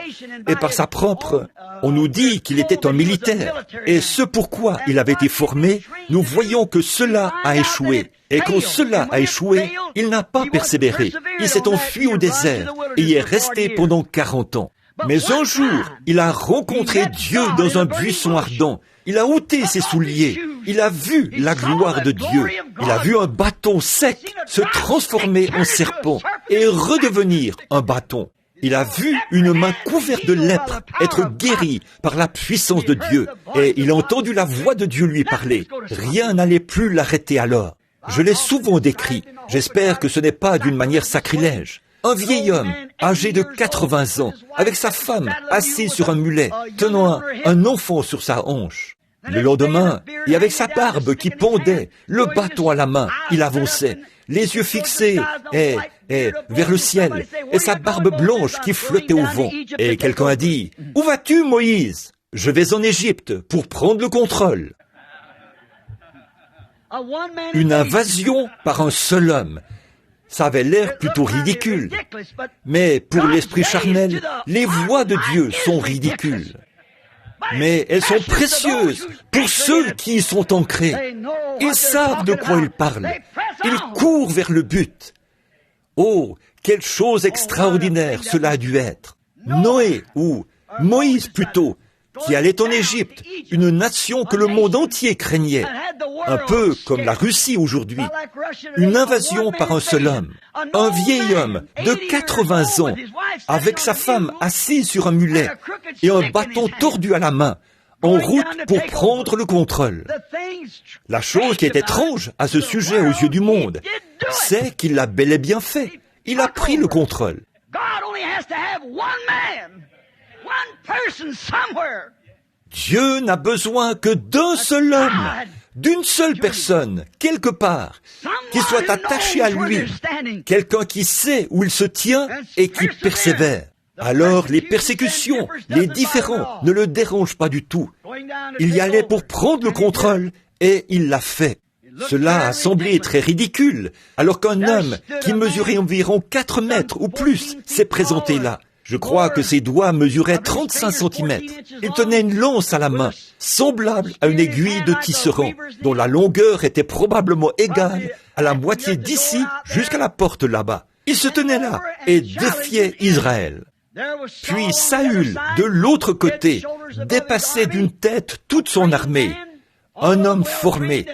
et par sa propre... On nous dit qu'il était un militaire. Et ce pourquoi il avait été formé, nous voyons que cela a échoué. Et quand cela a échoué, il n'a pas persévéré. Il s'est enfui au désert et y est resté pendant 40 ans. Mais un jour, il a rencontré Dieu dans un buisson ardent. Il a ôté ses souliers. Il a vu la gloire de Dieu. Il a vu un bâton sec se transformer en serpent et redevenir un bâton. Il a vu une main couverte de lèpre être guérie par la puissance de Dieu. Et il a entendu la voix de Dieu lui parler. Rien n'allait plus l'arrêter alors. Je l'ai souvent décrit. J'espère que ce n'est pas d'une manière sacrilège. Un vieil homme, âgé de 80 ans, avec sa femme, assis sur un mulet, tenant un enfant sur sa hanche. Le lendemain, et avec sa barbe qui pendait, le bâton à la main, il avançait, les yeux fixés vers le ciel, et sa barbe blanche qui flottait au vent. Et quelqu'un a dit, « Où vas-tu, Moïse ? Je vais en Égypte pour prendre le contrôle. » Une invasion par un seul homme. Ça avait l'air plutôt ridicule. Mais pour l'esprit charnel, les voies de Dieu sont ridicules. Mais elles sont précieuses pour ceux qui y sont ancrés. Ils savent de quoi ils parlent. Ils courent vers le but. Oh, quelle chose extraordinaire cela a dû être. Noé, ou Moïse plutôt, qui allait en Égypte, une nation que le monde entier craignait, un peu comme la Russie aujourd'hui, une invasion par un seul homme, un vieil homme de 80 ans, avec sa femme assise sur un mulet et un bâton tordu à la main, en route pour prendre le contrôle. La chose qui est étrange à ce sujet aux yeux du monde, c'est qu'il l'a bel et bien fait. Il a pris le contrôle. Dieu n'a besoin que d'un seul homme, d'une seule personne, quelque part, qui soit attaché à lui, quelqu'un qui sait où il se tient et qui persévère. Alors les persécutions, les différends ne le dérangent pas du tout. Il y allait pour prendre le contrôle et il l'a fait. Cela a semblé très ridicule, alors qu'un homme qui mesurait environ 4 mètres ou plus s'est présenté là. Je crois que ses doigts mesuraient 35 cm. Il tenait une lance à la main, semblable à une aiguille de tisserand, dont la longueur était probablement égale à la moitié d'ici jusqu'à la porte là-bas. Il se tenait là et défiait Israël. Puis Saül, de l'autre côté, dépassait d'une tête toute son armée. Un homme formé.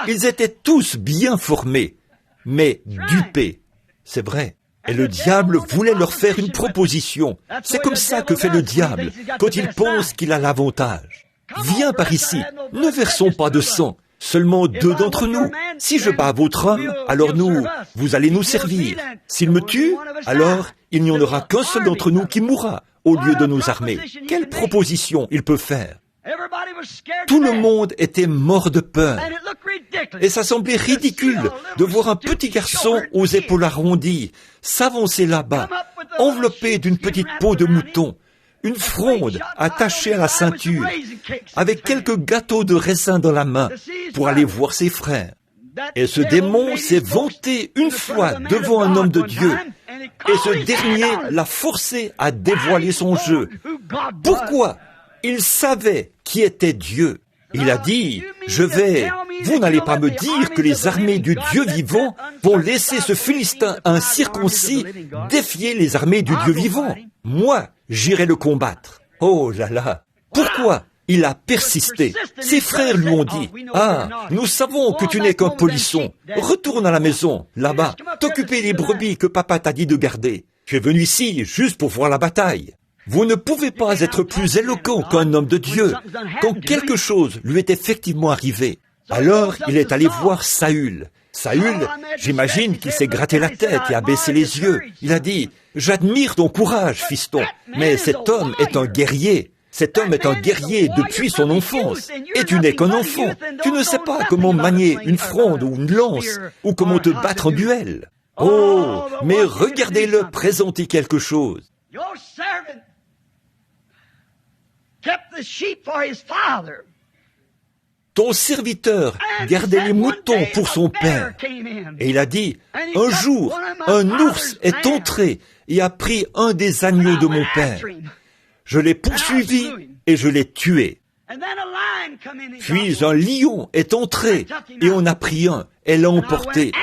Ils étaient tous bien formés, mais dupés. C'est vrai. Et le diable voulait leur faire une proposition. C'est comme ça que fait le diable, quand il pense qu'il a l'avantage. Viens par ici, ne versons pas de sang, seulement 2 d'entre nous. Si je bats votre homme, alors vous allez nous servir. S'il me tue, alors il n'y en aura qu'un seul d'entre nous qui mourra, au lieu de nos armées. Quelle proposition il peut faire? Tout le monde était mort de peur. Et ça semblait ridicule de voir un petit garçon aux épaules arrondies s'avancer là-bas, enveloppé d'une petite peau de mouton, une fronde attachée à la ceinture, avec quelques gâteaux de raisin dans la main pour aller voir ses frères. Et ce démon s'est vanté une fois devant un homme de Dieu, et ce dernier l'a forcé à dévoiler son jeu. Pourquoi? Il savait qui était Dieu. Il a dit, vous n'allez pas me dire que les armées du Dieu vivant vont laisser ce Philistin incirconcis défier les armées du Dieu vivant. Moi, j'irai le combattre. Oh là là! Pourquoi? Il a persisté. Ses frères lui ont dit, « Ah, nous savons que tu n'es qu'un polisson. Retourne à la maison, là-bas, t'occuper des brebis que papa t'a dit de garder. Tu es venu ici juste pour voir la bataille. » Vous ne pouvez pas être plus éloquent qu'un homme de Dieu quand quelque chose lui est effectivement arrivé. Alors, il est allé voir Saül. Saül, j'imagine qu'il s'est gratté la tête et a baissé les yeux. Il a dit, « J'admire ton courage, fiston, mais cet homme est un guerrier. Cet homme est un guerrier depuis son enfance. Et tu n'es qu'un enfant. Tu ne sais pas comment manier une fronde ou une lance, ou comment te battre en duel. Oh, mais regardez-le présenter quelque chose. Ton serviteur gardait les moutons pour son père. Et il a dit, un jour, un ours est entré et a pris un des agneaux de mon père. Je l'ai poursuivi et je l'ai tué. Puis un lion est entré et on a pris un et l'a emporté.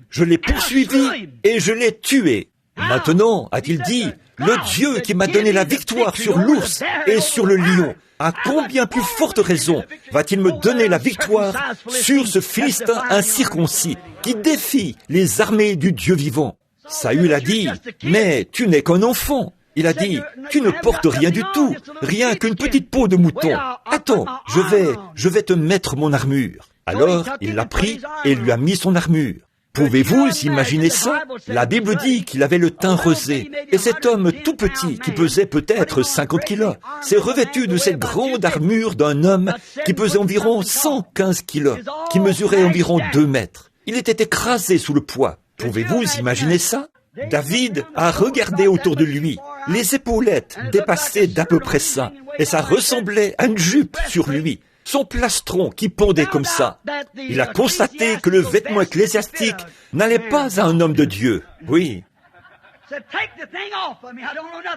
Je l'ai poursuivi et je l'ai tué. Maintenant, a-t-il dit, le Dieu qui m'a donné la victoire sur l'ours et sur le lion, à combien plus forte raison va-t-il me donner la victoire sur ce Philistin incirconcis qui défie les armées du Dieu vivant? Saül a dit, mais tu n'es qu'un enfant. Il a dit, tu ne portes rien du tout, rien qu'une petite peau de mouton. Attends, je vais te mettre mon armure. Alors, il l'a pris et lui a mis son armure. Pouvez-vous imaginer ça? La Bible dit qu'il avait le teint rosé, et cet homme tout petit, qui pesait peut-être 50 kilos, s'est revêtu de cette grande armure d'un homme qui pesait environ 115 kilos, qui mesurait environ 2 mètres. Il était écrasé sous le poids. Pouvez-vous imaginer ça? David a regardé autour de lui. Les épaulettes dépassaient d'à peu près ça, et ça ressemblait à une jupe sur lui. Son plastron qui pendait comme ça. Il a constaté que le vêtement ecclésiastique n'allait pas à un homme de Dieu. Oui.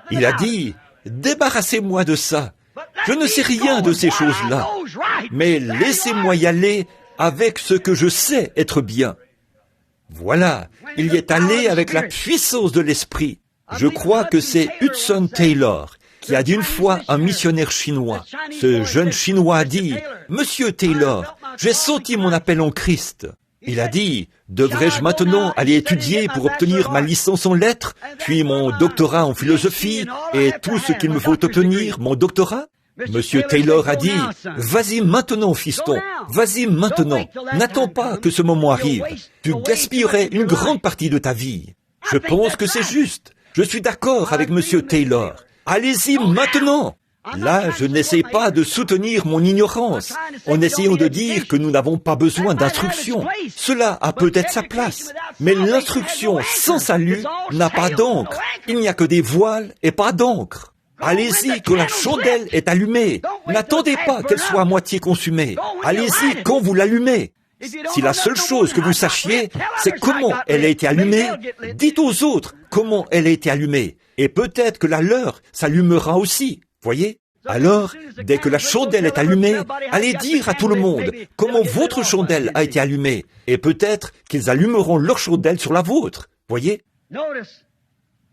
Il a dit, débarrassez-moi de ça. Je ne sais rien de ces choses-là. Mais laissez-moi y aller avec ce que je sais être bien. Voilà, il y est allé avec la puissance de l'esprit. Je crois que c'est Hudson Taylor qui a dit une fois à un missionnaire chinois. Ce jeune chinois a dit, « Monsieur Taylor, j'ai senti mon appel en Christ. » Il a dit, « Devrais-je maintenant aller étudier pour obtenir ma licence en lettres, puis mon doctorat en philosophie, et tout ce qu'il me faut obtenir, mon doctorat ?» Monsieur Taylor a dit, « Vas-y maintenant, fiston, vas-y maintenant. N'attends pas que ce moment arrive. Tu gaspillerais une grande partie de ta vie. » Je pense que c'est juste. Je suis d'accord avec Monsieur Taylor. Allez-y maintenant. Là, je n'essaie pas de soutenir mon ignorance en essayant de dire que nous n'avons pas besoin d'instruction. Cela a peut-être sa place, mais l'instruction sans salut n'a pas d'encre. Il n'y a que des voiles et pas d'encre. Allez-y quand la chandelle est allumée. N'attendez pas qu'elle soit à moitié consumée. Allez-y quand vous l'allumez. Si la seule chose que vous sachiez, c'est comment elle a été allumée, dites aux autres comment elle a été allumée. Et peut-être que la leur s'allumera aussi. Voyez? Alors, dès que la chandelle est allumée, allez dire à tout le monde comment votre chandelle a été allumée. Et peut-être qu'ils allumeront leur chandelle sur la vôtre. Voyez?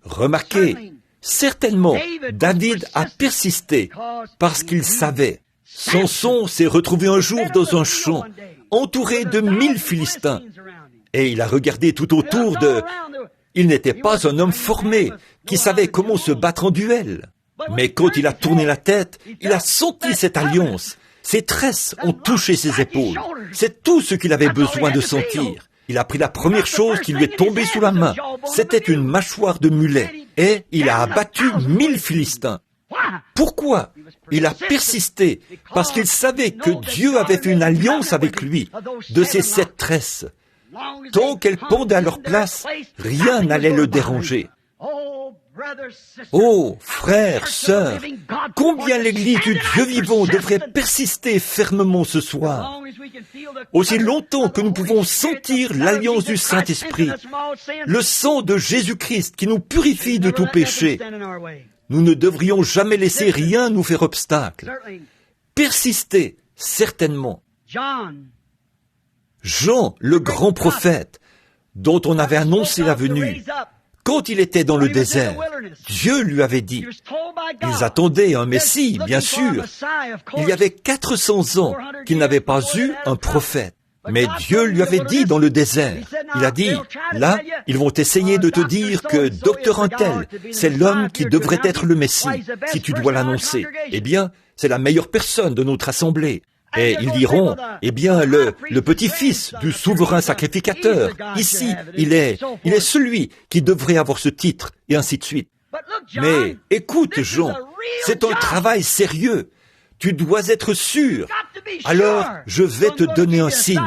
Remarquez, certainement, David a persisté parce qu'il savait. Samson s'est retrouvé un jour dans un champ, entouré de 1000 Philistins. Et il a regardé tout autour de... Il n'était pas un homme formé, qui savait comment se battre en duel. Mais quand il a tourné la tête, il a senti cette alliance. Ses tresses ont touché ses épaules. C'est tout ce qu'il avait besoin de sentir. Il a pris la première chose qui lui est tombée sous la main. C'était une mâchoire de mulet. Et il a abattu 1000 Philistins. Pourquoi? Il a persisté parce qu'il savait que Dieu avait fait une alliance avec lui de ces 7 tresses. Tant qu'elles pendaient à leur place, rien n'allait le déranger. Oh, frères, sœurs, combien l'Église du Dieu vivant devrait persister fermement ce soir. Aussi longtemps que nous pouvons sentir l'alliance du Saint-Esprit, le sang de Jésus-Christ qui nous purifie de tout péché, nous ne devrions jamais laisser rien nous faire obstacle. Persister, certainement. Jean, le grand prophète, dont on avait annoncé la venue, quand il était dans le désert, Dieu lui avait dit, ils attendaient un Messie, bien sûr. Il y avait 400 ans qu'il n'avait pas eu un prophète. Mais Dieu lui avait dit dans le désert, il a dit, là, ils vont essayer de te dire que docteur Untel, c'est l'homme qui devrait être le Messie, si tu dois l'annoncer. Eh bien, c'est la meilleure personne de notre assemblée. Et ils diront, eh bien, le petit-fils du souverain sacrificateur, ici, il est celui qui devrait avoir ce titre, et ainsi de suite. Mais écoute, Jean, c'est un travail sérieux. Tu dois être sûr. Alors, je vais te donner un signe.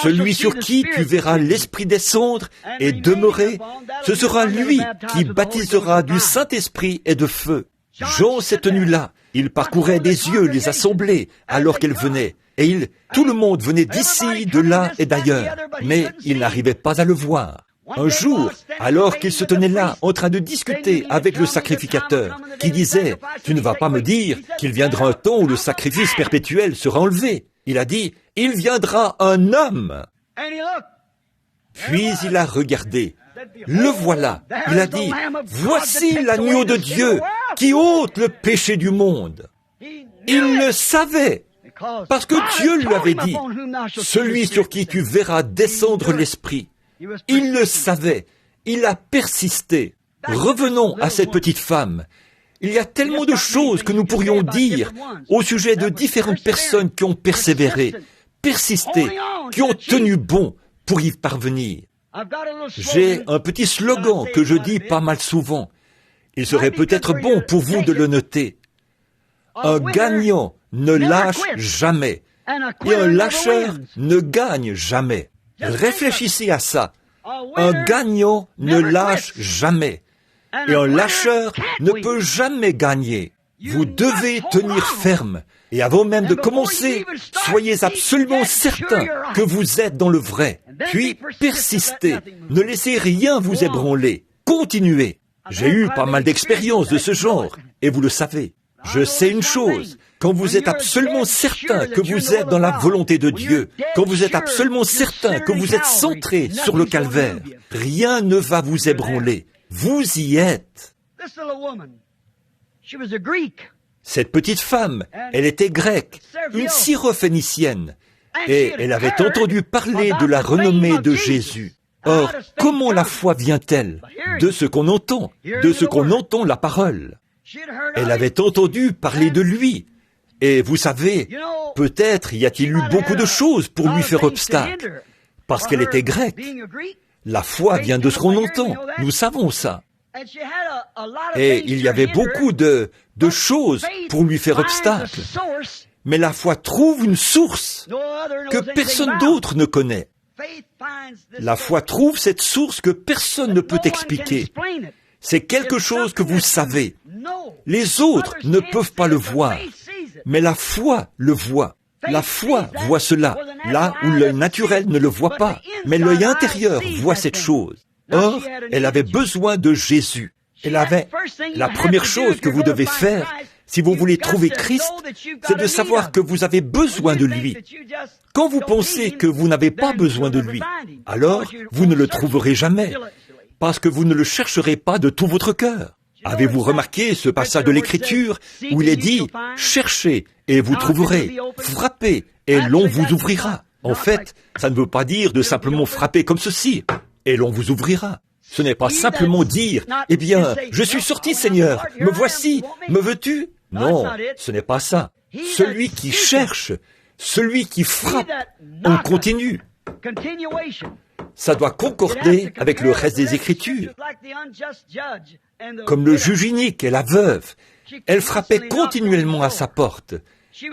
Celui sur qui tu verras l'Esprit descendre et demeurer, ce sera lui qui baptisera du Saint-Esprit et de feu. Jean s'est tenu là. Il parcourait des yeux les assemblées alors qu'elles venaient. Et tout le monde venait d'ici, de là et d'ailleurs. Mais il n'arrivait pas à le voir. Un jour, alors qu'il se tenait là, en train de discuter avec le sacrificateur, qui disait, « Tu ne vas pas me dire qu'il viendra un temps où le sacrifice perpétuel sera enlevé. » Il a dit, « Il viendra un homme. » Puis il a regardé. Le voilà. Il a dit, « Voici l'agneau de Dieu qui ôte le péché du monde. » Il le savait, parce que Dieu lui avait dit, « Celui sur qui tu verras descendre l'Esprit. » Il le savait, il a persisté. Revenons à cette petite femme. Il y a tellement de choses que nous pourrions dire au sujet de différentes personnes qui ont persévéré, persisté, qui ont tenu bon pour y parvenir. J'ai un petit slogan que je dis pas mal souvent. Il serait peut-être bon pour vous de le noter. Un gagnant ne lâche jamais, et un lâcheur ne gagne jamais. Réfléchissez à ça. Un gagnant ne lâche jamais, et un lâcheur ne peut jamais gagner. Vous devez tenir ferme, et avant même de commencer, soyez absolument certain que vous êtes dans le vrai. Puis, persistez, ne laissez rien vous ébranler, continuez. J'ai eu pas mal d'expériences de ce genre, et vous le savez. Je sais une chose, quand vous êtes absolument certain que vous êtes dans la volonté de Dieu, quand vous êtes absolument certain que vous êtes centré sur le calvaire, rien ne va vous ébranler. Vous y êtes. Cette petite femme, elle était grecque, une syrophénicienne, et elle avait entendu parler de la renommée de Jésus. Or, comment la foi vient-elle? De ce qu'on entend, la parole. Elle avait entendu parler de lui. Et vous savez, peut-être y a-t-il eu beaucoup de choses pour lui faire obstacle, parce qu'elle était grecque. La foi vient de ce qu'on entend, nous savons ça. Et il y avait beaucoup de choses pour lui faire obstacle. Mais la foi trouve une source que personne d'autre ne connaît. La foi trouve cette source que personne ne peut expliquer. C'est quelque chose que vous savez. Les autres ne peuvent pas le voir, mais la foi le voit. La foi voit cela, là où l'œil naturel ne le voit pas, mais l'œil intérieur voit cette chose. Or, elle avait besoin de Jésus. La première chose que vous devez faire, si vous voulez trouver Christ, c'est de savoir que vous avez besoin de lui. Quand vous pensez que vous n'avez pas besoin de lui, alors vous ne le trouverez jamais, parce que vous ne le chercherez pas de tout votre cœur. Avez-vous remarqué ce passage de l'Écriture où il est dit « Cherchez et vous trouverez, frappez et l'on vous ouvrira ». En fait, ça ne veut pas dire de simplement frapper comme ceci et l'on vous ouvrira. Ce n'est pas simplement dire « Eh bien, je suis sorti, Seigneur, me voici, me veux-tu » Non, ce n'est pas ça. Celui qui cherche, celui qui frappe, on continue. Ça doit concorder avec le reste des Écritures. Comme le juge inique et la veuve, elle frappait continuellement à sa porte.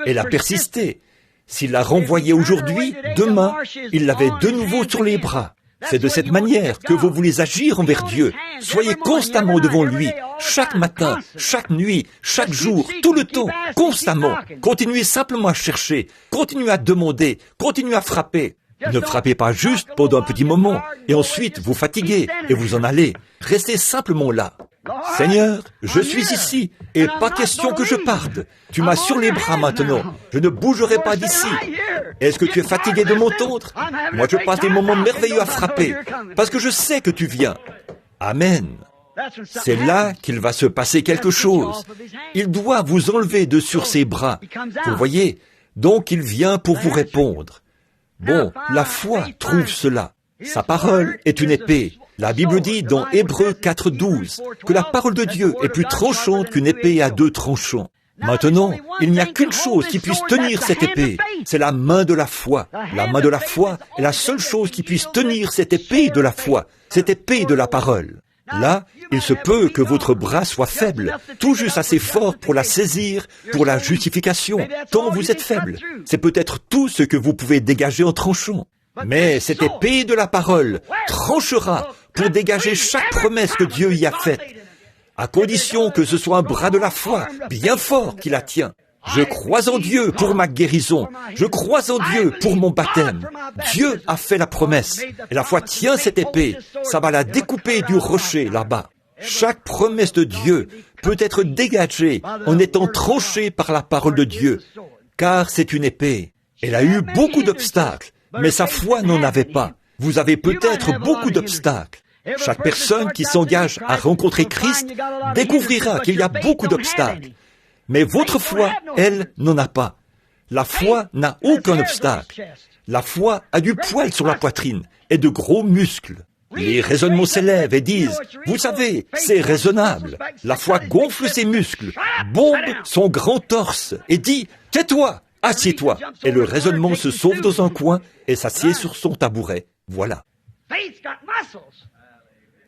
Elle a persisté. S'il la renvoyait aujourd'hui, demain, il l'avait de nouveau sur les bras. C'est de cette manière que vous voulez agir envers Dieu. Soyez constamment devant lui, chaque matin, chaque nuit, chaque jour, tout le temps, constamment. Continuez simplement à chercher, continuez à demander, continuez à frapper. Ne frappez pas juste pendant un petit moment, et ensuite vous fatiguez, et vous en allez. Restez simplement là. Seigneur, je suis ici, et pas question que je parte. Tu m'as sur les bras maintenant. Je ne bougerai pas d'ici. Est-ce que tu es fatigué de m'entendre? Moi, je passe des moments merveilleux à frapper, parce que je sais que tu viens. Amen. C'est là qu'il va se passer quelque chose. Il doit vous enlever de sur ses bras. Vous voyez? Donc il vient pour vous répondre. Bon, la foi trouve cela. Sa parole est une épée. La Bible dit dans Hébreux 4:12 que la parole de Dieu est plus tranchante qu'une épée à 2 tranchants. Maintenant, il n'y a qu'une chose qui puisse tenir cette épée, c'est la main de la foi. La main de la foi est la seule chose qui puisse tenir cette épée de la foi, cette épée de la parole. Là, il se peut que votre bras soit faible, tout juste assez fort pour la saisir, pour la justification, tant vous êtes faible. C'est peut-être tout ce que vous pouvez dégager en tranchant. Mais cette épée de la parole tranchera pour dégager chaque promesse que Dieu y a faite, à condition que ce soit un bras de la foi bien fort qui la tient. Je crois en Dieu pour ma guérison. Je crois en Dieu pour mon baptême. Dieu a fait la promesse. Et la foi tient cette épée. Ça va la découper du rocher là-bas. Chaque promesse de Dieu peut être dégagée en étant tranchée par la parole de Dieu. Car c'est une épée. Elle a eu beaucoup d'obstacles, mais sa foi n'en avait pas. Vous avez peut-être beaucoup d'obstacles. Chaque personne qui s'engage à rencontrer Christ découvrira qu'il y a beaucoup d'obstacles. Mais votre foi, elle, n'en a pas. La foi n'a aucun obstacle. La foi a du poil sur la poitrine et de gros muscles. Les raisonnements s'élèvent et disent, vous savez, c'est raisonnable. La foi gonfle ses muscles, bombe son grand torse et dit, tais-toi, assieds-toi. Et le raisonnement se sauve dans un coin et s'assied sur son tabouret. Voilà.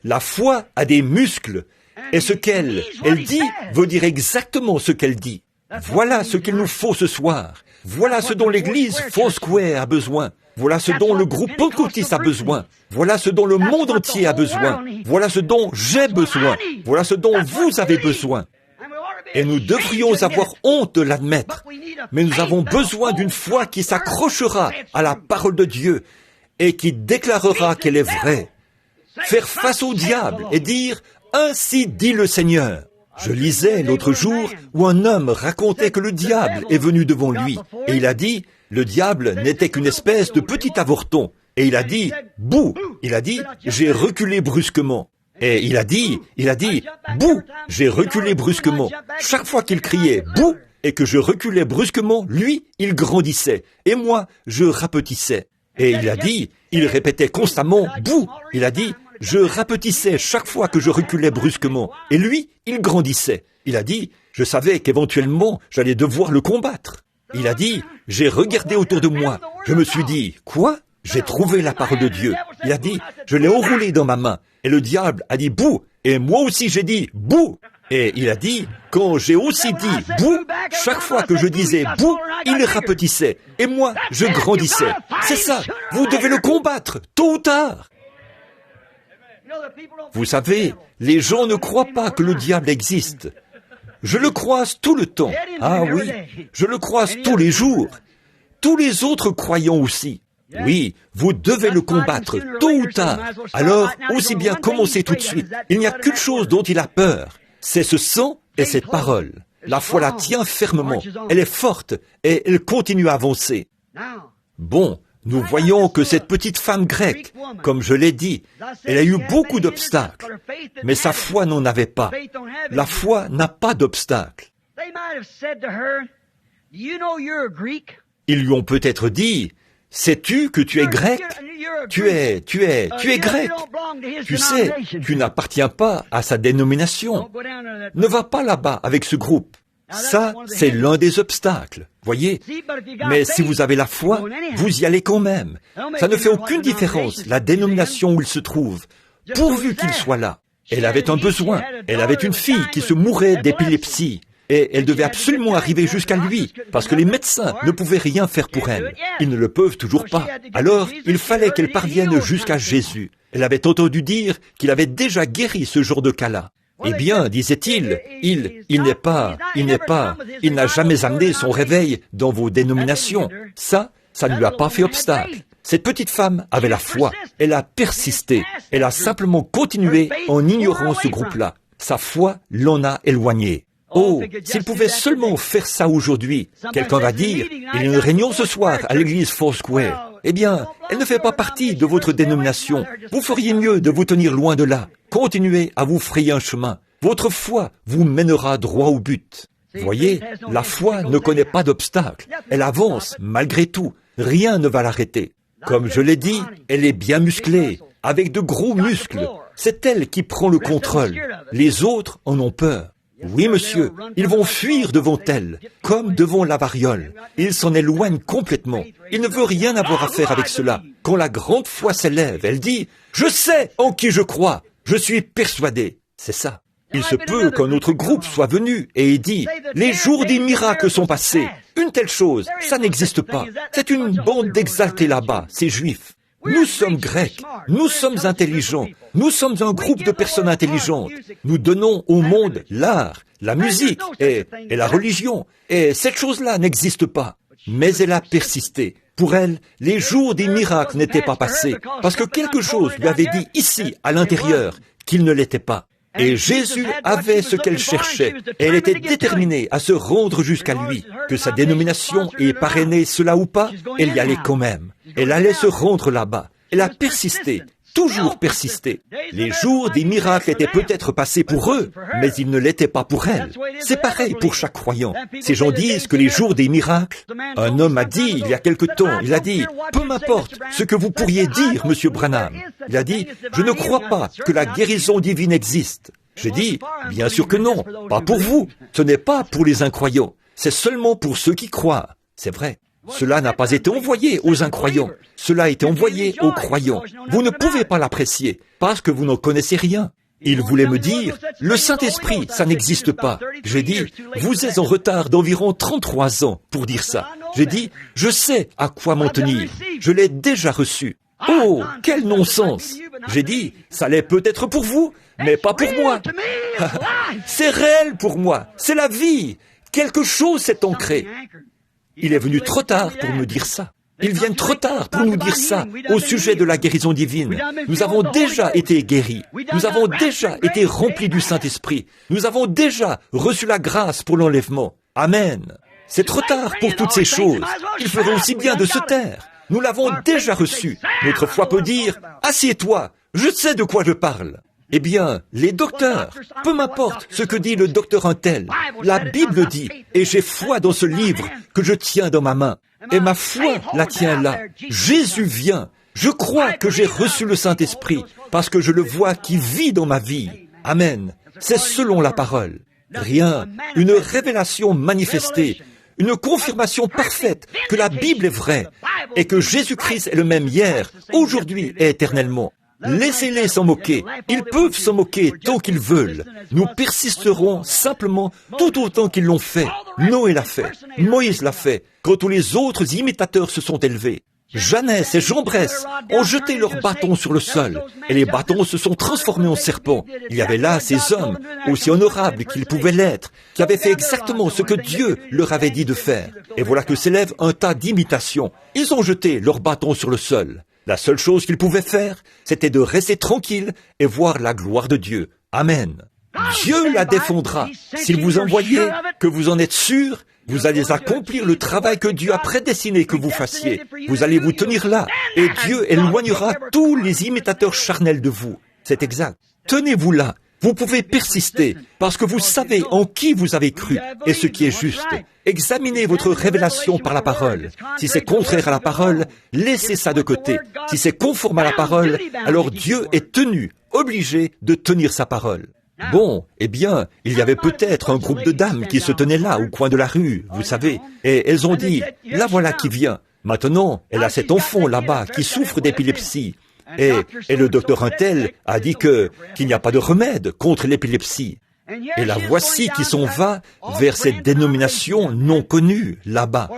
La foi a des muscles, et ce qu'elle dit veut dire exactement ce qu'elle dit. Voilà ce qu'il nous faut ce soir. Voilà ce dont l'église Foursquare a besoin. Voilà ce dont le groupe pentecôtiste a besoin. Voilà ce dont le monde entier a besoin. Voilà ce dont j'ai besoin. Voilà ce dont vous avez besoin. Et nous devrions avoir honte de l'admettre. Mais nous avons besoin d'une foi qui s'accrochera à la parole de Dieu et qui déclarera qu'elle est vraie. Faire face au diable et dire « Ainsi dit le Seigneur ». Je lisais l'autre jour où un homme racontait que le diable est venu devant lui. Et il a dit « Le diable n'était qu'une espèce de petit avorton ». Et il a dit « Bouh ». Il a dit « J'ai reculé brusquement ». Et il a dit « Bouh ». J'ai reculé brusquement. Chaque fois qu'il criait « Bouh » et que je reculais brusquement, lui, il grandissait. Et moi, je rapetissais. Et il répétait constamment « Bouh ». Il a dit « Je rapetissais chaque fois que je reculais brusquement. » Et lui, il grandissait. Il a dit « Je savais qu'éventuellement, j'allais devoir le combattre. » Il a dit « J'ai regardé autour de moi. Je me suis dit « Quoi ?» J'ai trouvé la parole de Dieu. Il a dit « Je l'ai enroulée dans ma main. » Et le diable a dit « Bouh !» Et moi aussi j'ai dit « Bouh !» Et il a dit « Quand j'ai aussi dit « Bouh !» chaque fois que je disais « Bouh !» il rapetissait. Et moi, je grandissais. C'est ça. Vous devez le combattre, tôt ou tard. Vous savez, les gens ne croient pas que le diable existe. Je le croise tout le temps. Ah oui, je le croise tous les jours. Tous les autres croyants aussi. Oui, vous devez le combattre, tôt ou tard. Alors, aussi bien commencer tout de suite. Il n'y a qu'une chose dont il a peur. C'est ce sang et cette parole. La foi la tient fermement. Elle est forte et elle continue à avancer. Bon, nous voyons que cette petite femme grecque, comme je l'ai dit, elle a eu beaucoup d'obstacles. Mais sa foi n'en avait pas. La foi n'a pas d'obstacles. Ils lui ont peut-être dit, sais-tu que tu es grec? Tu es grec. Tu sais, tu n'appartiens pas à sa dénomination. Ne va pas là-bas avec ce groupe. Ça, c'est l'un des obstacles, voyez. Mais si vous avez la foi, vous y allez quand même. Ça ne fait aucune différence, la dénomination où il se trouve, pourvu qu'il soit là. Elle avait un besoin. Elle avait une fille qui se mourait d'épilepsie. Et elle devait absolument arriver jusqu'à lui, parce que les médecins ne pouvaient rien faire pour elle. Ils ne le peuvent toujours pas. Alors, il fallait qu'elle parvienne jusqu'à Jésus. Elle avait entendu dire qu'il avait déjà guéri ce genre de cas-là. Eh bien, disait-il, il n'a jamais amené son réveil dans vos dénominations. Ça ne lui a pas fait obstacle. Cette petite femme avait la foi. Elle a persisté. Elle a simplement continué en ignorant ce groupe-là. Sa foi l'en a éloigné. Oh, s'il pouvait seulement faire ça aujourd'hui, quelqu'un va dire, il y a une réunion ce soir à l'église Foursquare. Eh bien, elle ne fait pas partie de votre dénomination. Vous feriez mieux de vous tenir loin de là. Continuez à vous frayer un chemin. Votre foi vous mènera droit au but. Voyez, la foi ne connaît pas d'obstacle. Elle avance malgré tout. Rien ne va l'arrêter. Comme je l'ai dit, elle est bien musclée, avec de gros muscles. C'est elle qui prend le contrôle. Les autres en ont peur. Oui, monsieur, ils vont fuir devant elle, comme devant la variole. Ils s'en éloignent complètement. Il ne veut rien avoir à faire avec cela. Quand la grande foi s'élève, elle dit « Je sais en qui je crois. Je suis persuadé. » C'est ça. Il se peut qu'un autre groupe soit venu et ait dit « Les jours des miracles sont passés. Une telle chose, ça n'existe pas. C'est une bande d'exaltés là-bas, ces Juifs. Nous sommes Grecs, nous sommes intelligents, nous sommes un groupe de personnes intelligentes. Nous donnons au monde l'art, la musique et la religion. Et cette chose-là n'existe pas. » Mais elle a persisté. Pour elle, les jours des miracles n'étaient pas passés, parce que quelque chose lui avait dit ici, à l'intérieur, qu'il ne l'était pas. Et Jésus avait ce qu'elle cherchait, et elle était déterminée à se rendre jusqu'à lui. Que sa dénomination ait parrainé cela ou pas, elle y allait quand même. Elle allait se rendre là-bas. Elle a persisté, toujours persisté. Les jours des miracles étaient peut-être passés pour eux, mais ils ne l'étaient pas pour elle. C'est pareil pour chaque croyant. Ces gens disent que les jours des miracles, un homme a dit il y a quelque temps, il a dit, peu m'importe ce que vous pourriez dire, monsieur Branham. Il a dit, je ne crois pas que la guérison divine existe. J'ai dit, bien sûr que non, pas pour vous. Ce n'est pas pour les incroyants. C'est seulement pour ceux qui croient. C'est vrai. Cela n'a pas été envoyé aux incroyants. Cela a été envoyé aux croyants. Vous ne pouvez pas l'apprécier parce que vous n'en connaissez rien. Il voulait me dire, le Saint-Esprit, ça n'existe pas. J'ai dit, vous êtes en retard d'environ 33 ans pour dire ça. J'ai dit, je sais à quoi m'en tenir. Je l'ai déjà reçu. Oh, quel non-sens! J'ai dit, ça l'est peut-être pour vous, mais pas pour moi. C'est réel pour moi. C'est la vie. Quelque chose s'est ancré. Il est venu trop tard pour me dire ça. Ils viennent trop tard pour nous dire ça au sujet de la guérison divine. Nous avons déjà été guéris. Nous avons déjà été remplis du Saint-Esprit. Nous avons déjà reçu la grâce pour l'enlèvement. Amen. C'est trop tard pour toutes ces choses. Il ferait aussi bien de se taire. Nous l'avons déjà reçu. Notre foi peut dire, assieds-toi, je sais de quoi je parle. Eh bien, les docteurs, peu m'importe ce que dit le docteur un tel, la Bible dit, et j'ai foi dans ce livre que je tiens dans ma main, et ma foi la tient là. Jésus vient. Je crois que j'ai reçu le Saint-Esprit, parce que je le vois qui vit dans ma vie. Amen. C'est selon la parole. Rien, une révélation manifestée, une confirmation parfaite que la Bible est vraie, et que Jésus-Christ est le même hier, aujourd'hui et éternellement. Laissez-les s'en moquer. Ils peuvent s'en moquer tant qu'ils veulent. Nous persisterons simplement tout autant qu'ils l'ont fait. Noé l'a fait. Moïse l'a fait. Quand tous les autres imitateurs se sont élevés. Jeannès et Jean Bresse ont jeté leurs bâtons sur le sol. Et les bâtons se sont transformés en serpents. Il y avait là ces hommes, aussi honorables qu'ils pouvaient l'être, qui avaient fait exactement ce que Dieu leur avait dit de faire. Et voilà que s'élève un tas d'imitations. Ils ont jeté leurs bâtons sur le sol. La seule chose qu'ils pouvaient faire, c'était de rester tranquilles et voir la gloire de Dieu. Amen. Dieu la défendra. S'il vous envoyait, que vous en êtes sûr, vous allez accomplir le travail que Dieu a prédestiné que vous fassiez. Vous allez vous tenir là, et Dieu éloignera tous les imitateurs charnels de vous. C'est exact. Tenez-vous là. Vous pouvez persister, parce que vous savez en qui vous avez cru, et ce qui est juste. Examinez votre révélation par la parole. Si c'est contraire à la parole, laissez ça de côté. Si c'est conforme à la parole, alors Dieu est tenu, obligé de tenir sa parole. Bon, eh bien, il y avait peut-être un groupe de dames qui se tenaient là, au coin de la rue, vous savez, et elles ont dit, la voilà qui vient. Maintenant, elle a cet enfant là-bas qui souffre d'épilepsie. Et le docteur Untel a dit qu'il n'y a pas de remède contre l'épilepsie. Et la voici qui s'en va vers cette dénomination non connue, là-bas,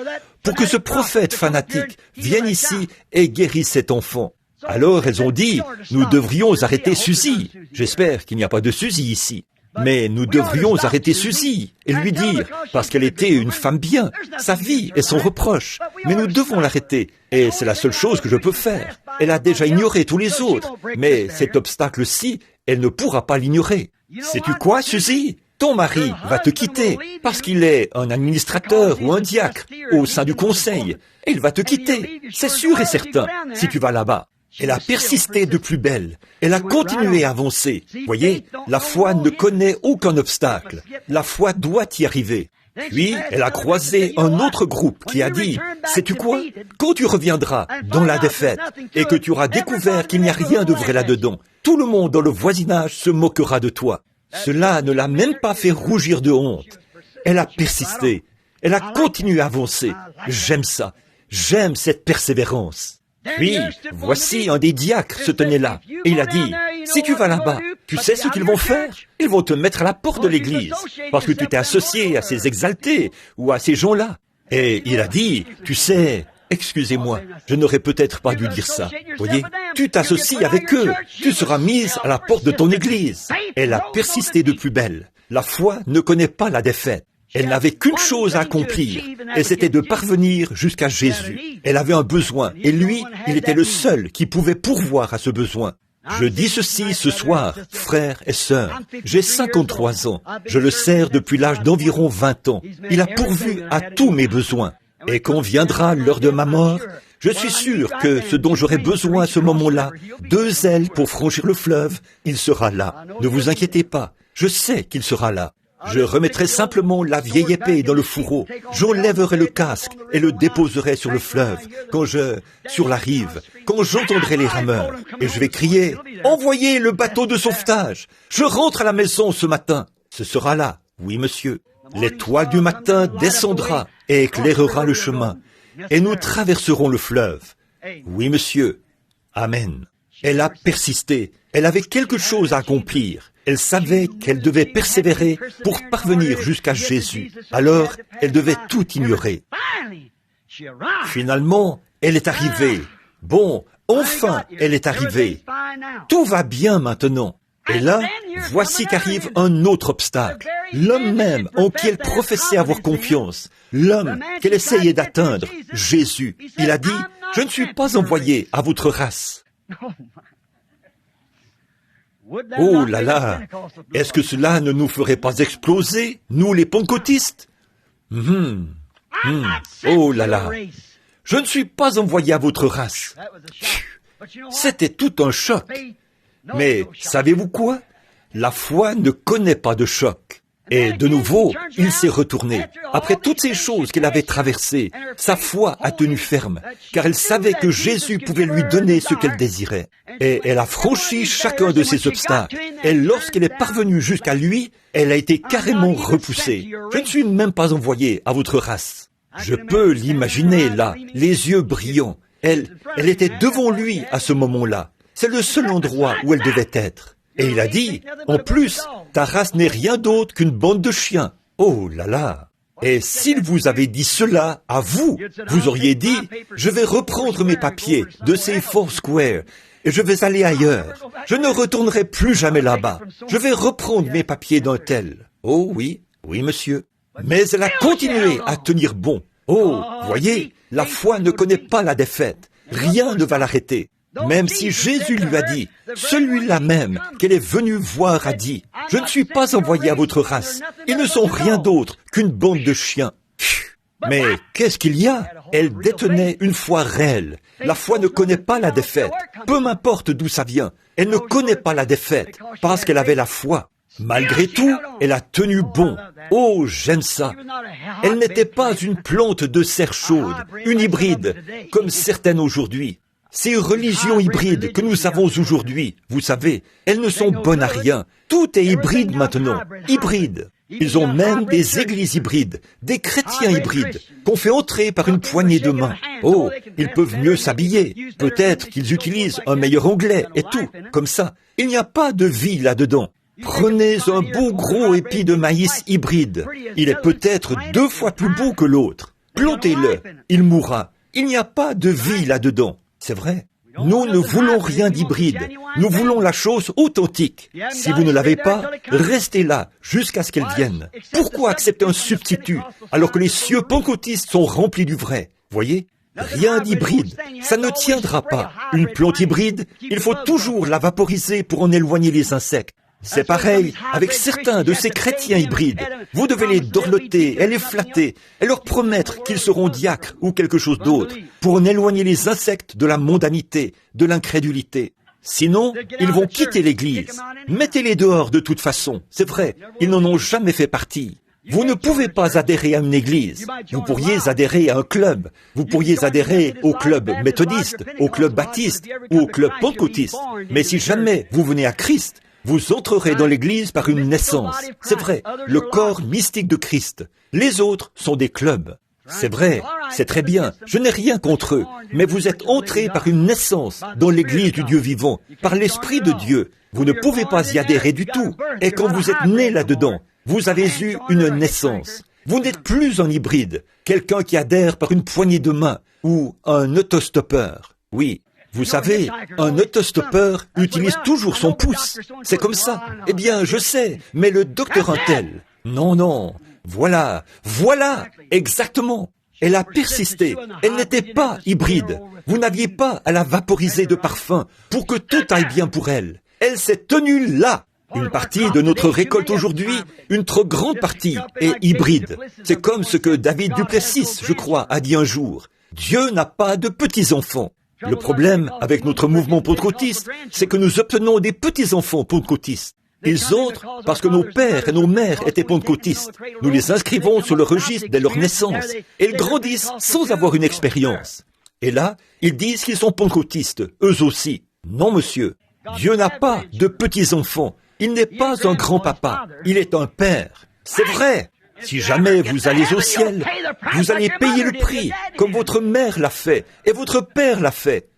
pour que ce prophète fanatique vienne ici et guérisse cet enfant. Alors elles ont dit, nous devrions arrêter Suzy. J'espère qu'il n'y a pas de Suzy ici. Mais nous devrions arrêter Suzy et lui dire, parce qu'elle était une femme bien, sa vie est son reproche. Mais nous devons l'arrêter, et c'est la seule chose que je peux faire. Elle a déjà ignoré tous les autres, mais cet obstacle-ci, elle ne pourra pas l'ignorer. Sais-tu quoi, Suzy? Ton mari va te quitter, parce qu'il est un administrateur ou un diacre au sein du conseil, et il va te quitter, c'est sûr et certain, si tu vas là-bas. Elle a persisté de plus belle. Elle a continué à avancer. Voyez, la foi ne connaît aucun obstacle. La foi doit y arriver. Puis, elle a croisé un autre groupe qui a dit, « Sais-tu quoi? Quand tu reviendras dans la défaite et que tu auras découvert qu'il n'y a rien de vrai là-dedans, tout le monde dans le voisinage se moquera de toi. » Cela ne l'a même pas fait rougir de honte. Elle a persisté. Elle a continué à avancer. J'aime ça. J'aime cette persévérance. Puis, voici un des diacres se tenait là, et il a dit, « Si tu vas là-bas, tu sais ce qu'ils vont faire? Ils vont te mettre à la porte de l'église, parce que tu t'es associé à ces exaltés ou à ces gens-là. » Et il a dit, « Tu sais, excusez-moi, je n'aurais peut-être pas dû dire ça. Voyez, tu t'associes avec eux, tu seras mise à la porte de ton église. » Elle a persisté de plus belle. La foi ne connaît pas la défaite. Elle n'avait qu'une chose à accomplir, et c'était de parvenir jusqu'à Jésus. Elle avait un besoin, et lui, il était le seul qui pouvait pourvoir à ce besoin. Je dis ceci ce soir, frères et sœurs. J'ai 53 ans. Je le sers depuis l'âge d'environ 20 ans. Il a pourvu à tous mes besoins. Et quand viendra l'heure de ma mort, je suis sûr que ce dont j'aurai besoin à ce moment-là, 2 ailes pour franchir le fleuve, il sera là. Ne vous inquiétez pas, je sais qu'il sera là. Je remettrai simplement la vieille épée dans le fourreau. J'enlèverai le casque et le déposerai sur le fleuve, sur la rive, quand j'entendrai les rameurs. Et je vais crier, « Envoyez le bateau de sauvetage! Je rentre à la maison ce matin! » Ce sera là, oui monsieur. L'étoile du matin descendra et éclairera le chemin. Et nous traverserons le fleuve. Oui monsieur. Amen. Elle a persisté. Elle avait quelque chose à accomplir. Elle savait qu'elle devait persévérer pour parvenir jusqu'à Jésus. Alors, elle devait tout ignorer. Finalement, elle est arrivée. Bon, enfin, elle est arrivée. Tout va bien maintenant. Et là, voici qu'arrive un autre obstacle. L'homme même en qui elle professait avoir confiance. L'homme qu'elle essayait d'atteindre, Jésus. Il a dit, « Je ne suis pas envoyé à votre race. » Oh là là, est-ce que cela ne nous ferait pas exploser, nous les pentecôtistes? Oh là là, je ne suis pas envoyé à votre race. C'était tout un choc. Mais savez-vous quoi? La foi ne connaît pas de choc. Et de nouveau, il s'est retourné. Après toutes ces choses qu'elle avait traversées, sa foi a tenu ferme, car elle savait que Jésus pouvait lui donner ce qu'elle désirait. Et elle a franchi chacun de ces obstacles. Et lorsqu'elle est parvenue jusqu'à lui, elle a été carrément repoussée. Je ne suis même pas envoyé à votre race. Je peux l'imaginer là, les yeux brillants. Elle était devant lui à ce moment-là. C'est le seul endroit où elle devait être. Et il a dit, en plus, ta race n'est rien d'autre qu'une bande de chiens. Oh là là! Et s'il vous avait dit cela à vous, vous auriez dit, je vais reprendre mes papiers de ces Foursquare et je vais aller ailleurs. Je ne retournerai plus jamais là-bas. Je vais reprendre mes papiers d'un tel. Oh oui, oui monsieur. Mais elle a continué à tenir bon. Oh, voyez, la foi ne connaît pas la défaite. Rien ne va l'arrêter. Même si Jésus lui a dit, celui-là même qu'elle est venue voir a dit, « Je ne suis pas envoyé à votre race, ils ne sont rien d'autre qu'une bande de chiens. » Mais qu'est-ce qu'il y a? Elle détenait une foi réelle. La foi ne connaît pas la défaite, peu m'importe d'où ça vient. Elle ne connaît pas la défaite, parce qu'elle avait la foi. Malgré tout, elle a tenu bon. Oh, j'aime ça. Elle n'était pas une plante de serre chaude, une hybride, comme certaines aujourd'hui. Ces religions hybrides que nous avons aujourd'hui, vous savez, elles ne sont bonnes à rien. Tout est hybride maintenant, hybride. Ils ont même des églises hybrides, des chrétiens hybrides, qu'on fait entrer par une poignée de main. Oh, ils peuvent mieux s'habiller, peut-être qu'ils utilisent un meilleur anglais et tout, comme ça. Il n'y a pas de vie là-dedans. Prenez un beau gros épi de maïs hybride. Il est peut-être 2 fois plus beau que l'autre. Plantez-le, il mourra. Il n'y a pas de vie là-dedans. C'est vrai. Nous ne voulons rien d'hybride. Nous voulons la chose authentique. Si vous ne l'avez pas, restez là jusqu'à ce qu'elle vienne. Pourquoi accepter un substitut alors que les cieux pentecôtistes sont remplis du vrai? Voyez? Rien d'hybride. Ça ne tiendra pas. Une plante hybride, il faut toujours la vaporiser pour en éloigner les insectes. C'est pareil avec certains de ces chrétiens hybrides. Vous devez les dorloter et les flatter et leur promettre qu'ils seront diacres ou quelque chose d'autre pour en éloigner les insectes de la mondanité, de l'incrédulité. Sinon, ils vont quitter l'église. Mettez-les dehors de toute façon. C'est vrai, ils n'en ont jamais fait partie. Vous ne pouvez pas adhérer à une église. Vous pourriez adhérer à un club. Vous pourriez adhérer au club méthodiste, au club baptiste ou au club pentecôtiste. Mais si jamais vous venez à Christ, vous entrerez dans l'église par une naissance. C'est vrai, le corps mystique de Christ. Les autres sont des clubs. C'est vrai, c'est très bien, je n'ai rien contre eux, mais vous êtes entrés par une naissance dans l'église du Dieu vivant, par l'Esprit de Dieu. Vous ne pouvez pas y adhérer du tout. Et quand vous êtes né là-dedans, vous avez eu une naissance. Vous n'êtes plus un hybride, quelqu'un qui adhère par une poignée de main ou un autostoppeur. Oui, vous savez, un autostoppeur utilise toujours son pouce. C'est comme ça. Eh bien, je sais, mais le docteur Untel... Non, voilà, exactement. Elle a persisté, elle n'était pas hybride. Vous n'aviez pas à la vaporiser de parfum pour que tout aille bien pour elle. Elle s'est tenue là. Une partie de notre récolte aujourd'hui, une trop grande partie, est hybride. C'est comme ce que David Duplessis, je crois, a dit un jour. Dieu n'a pas de petits-enfants. Le problème avec notre mouvement pentecôtiste, c'est que nous obtenons des petits-enfants pentecôtistes. Ils entrent parce que nos pères et nos mères étaient pentecôtistes. Nous les inscrivons sur le registre dès leur naissance. Et ils grandissent sans avoir une expérience. Et là, ils disent qu'ils sont pentecôtistes, eux aussi. Non, monsieur. Dieu n'a pas de petits-enfants. Il n'est pas un grand-papa. Il est un père. C'est vrai. Si jamais vous allez au ciel, vous allez payer le prix, comme votre mère l'a fait et votre père l'a fait.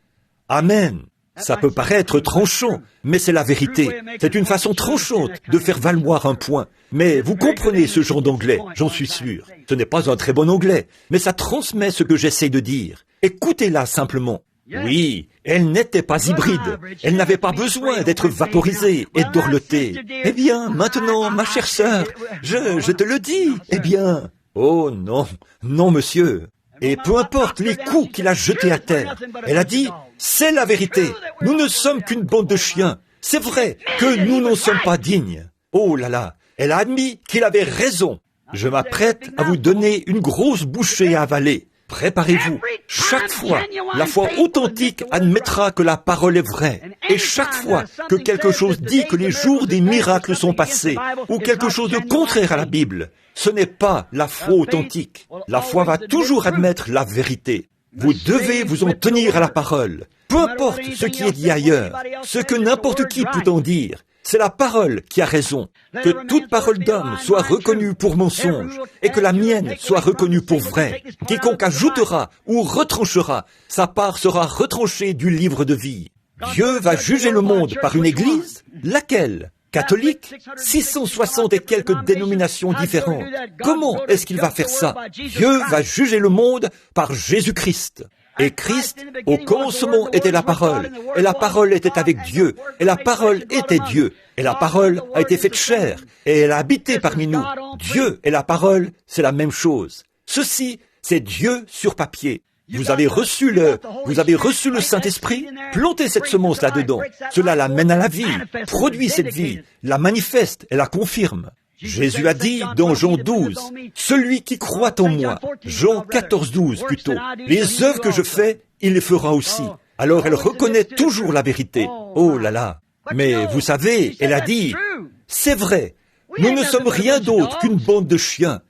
Amen. Ça peut paraître tranchant, mais c'est la vérité. C'est une façon tranchante de faire valoir un point. Mais vous comprenez ce genre d'anglais, j'en suis sûr. Ce n'est pas un très bon anglais, mais ça transmet ce que j'essaie de dire. Écoutez-la simplement. Oui, elle n'était pas hybride. Elle n'avait pas besoin d'être vaporisée et dorlotée. Eh bien, maintenant, ma chère sœur, je te le dis. Eh bien, oh non, monsieur. Et peu importe les coups qu'il a jetés à terre, elle a dit, c'est la vérité. Nous ne sommes qu'une bande de chiens. C'est vrai que nous n'en sommes pas dignes. Oh là là, elle a admis qu'il avait raison. Je m'apprête à vous donner une grosse bouchée à avaler. Préparez-vous. Chaque fois, la foi authentique admettra que la parole est vraie. Et chaque fois que quelque chose dit que les jours des miracles sont passés, ou quelque chose de contraire à la Bible, ce n'est pas la foi authentique. La foi va toujours admettre la vérité. Vous devez vous en tenir à la parole. Peu importe ce qui est dit ailleurs, ce que n'importe qui peut en dire, c'est la parole qui a raison. Que toute parole d'homme soit reconnue pour mensonge et que la mienne soit reconnue pour vraie. Quiconque ajoutera ou retranchera, sa part sera retranchée du livre de vie. Dieu va juger le monde par une église? Laquelle? Catholique? 660 et quelques dénominations différentes. Comment est-ce qu'il va faire ça? Dieu va juger le monde par Jésus-Christ. Et Christ, au commencement, était la parole. Et la parole était avec Dieu. Et la parole était Dieu. Et la parole a été faite chair. Et elle a habité parmi nous. Dieu et la parole, c'est la même chose. Ceci, c'est Dieu sur papier. Vous avez reçu le Saint-Esprit? Plantez cette semence là-dedans. Cela l'amène à la vie, produit cette vie, la manifeste et la confirme. Jésus a dit dans Jean 12, « Celui qui croit en moi », Jean 14, 12 plutôt, « Les œuvres que je fais, il les fera aussi. » Alors elle reconnaît toujours la vérité. Oh là là. Mais vous savez, elle a dit, « C'est vrai, nous ne sommes rien d'autre qu'une bande de chiens. »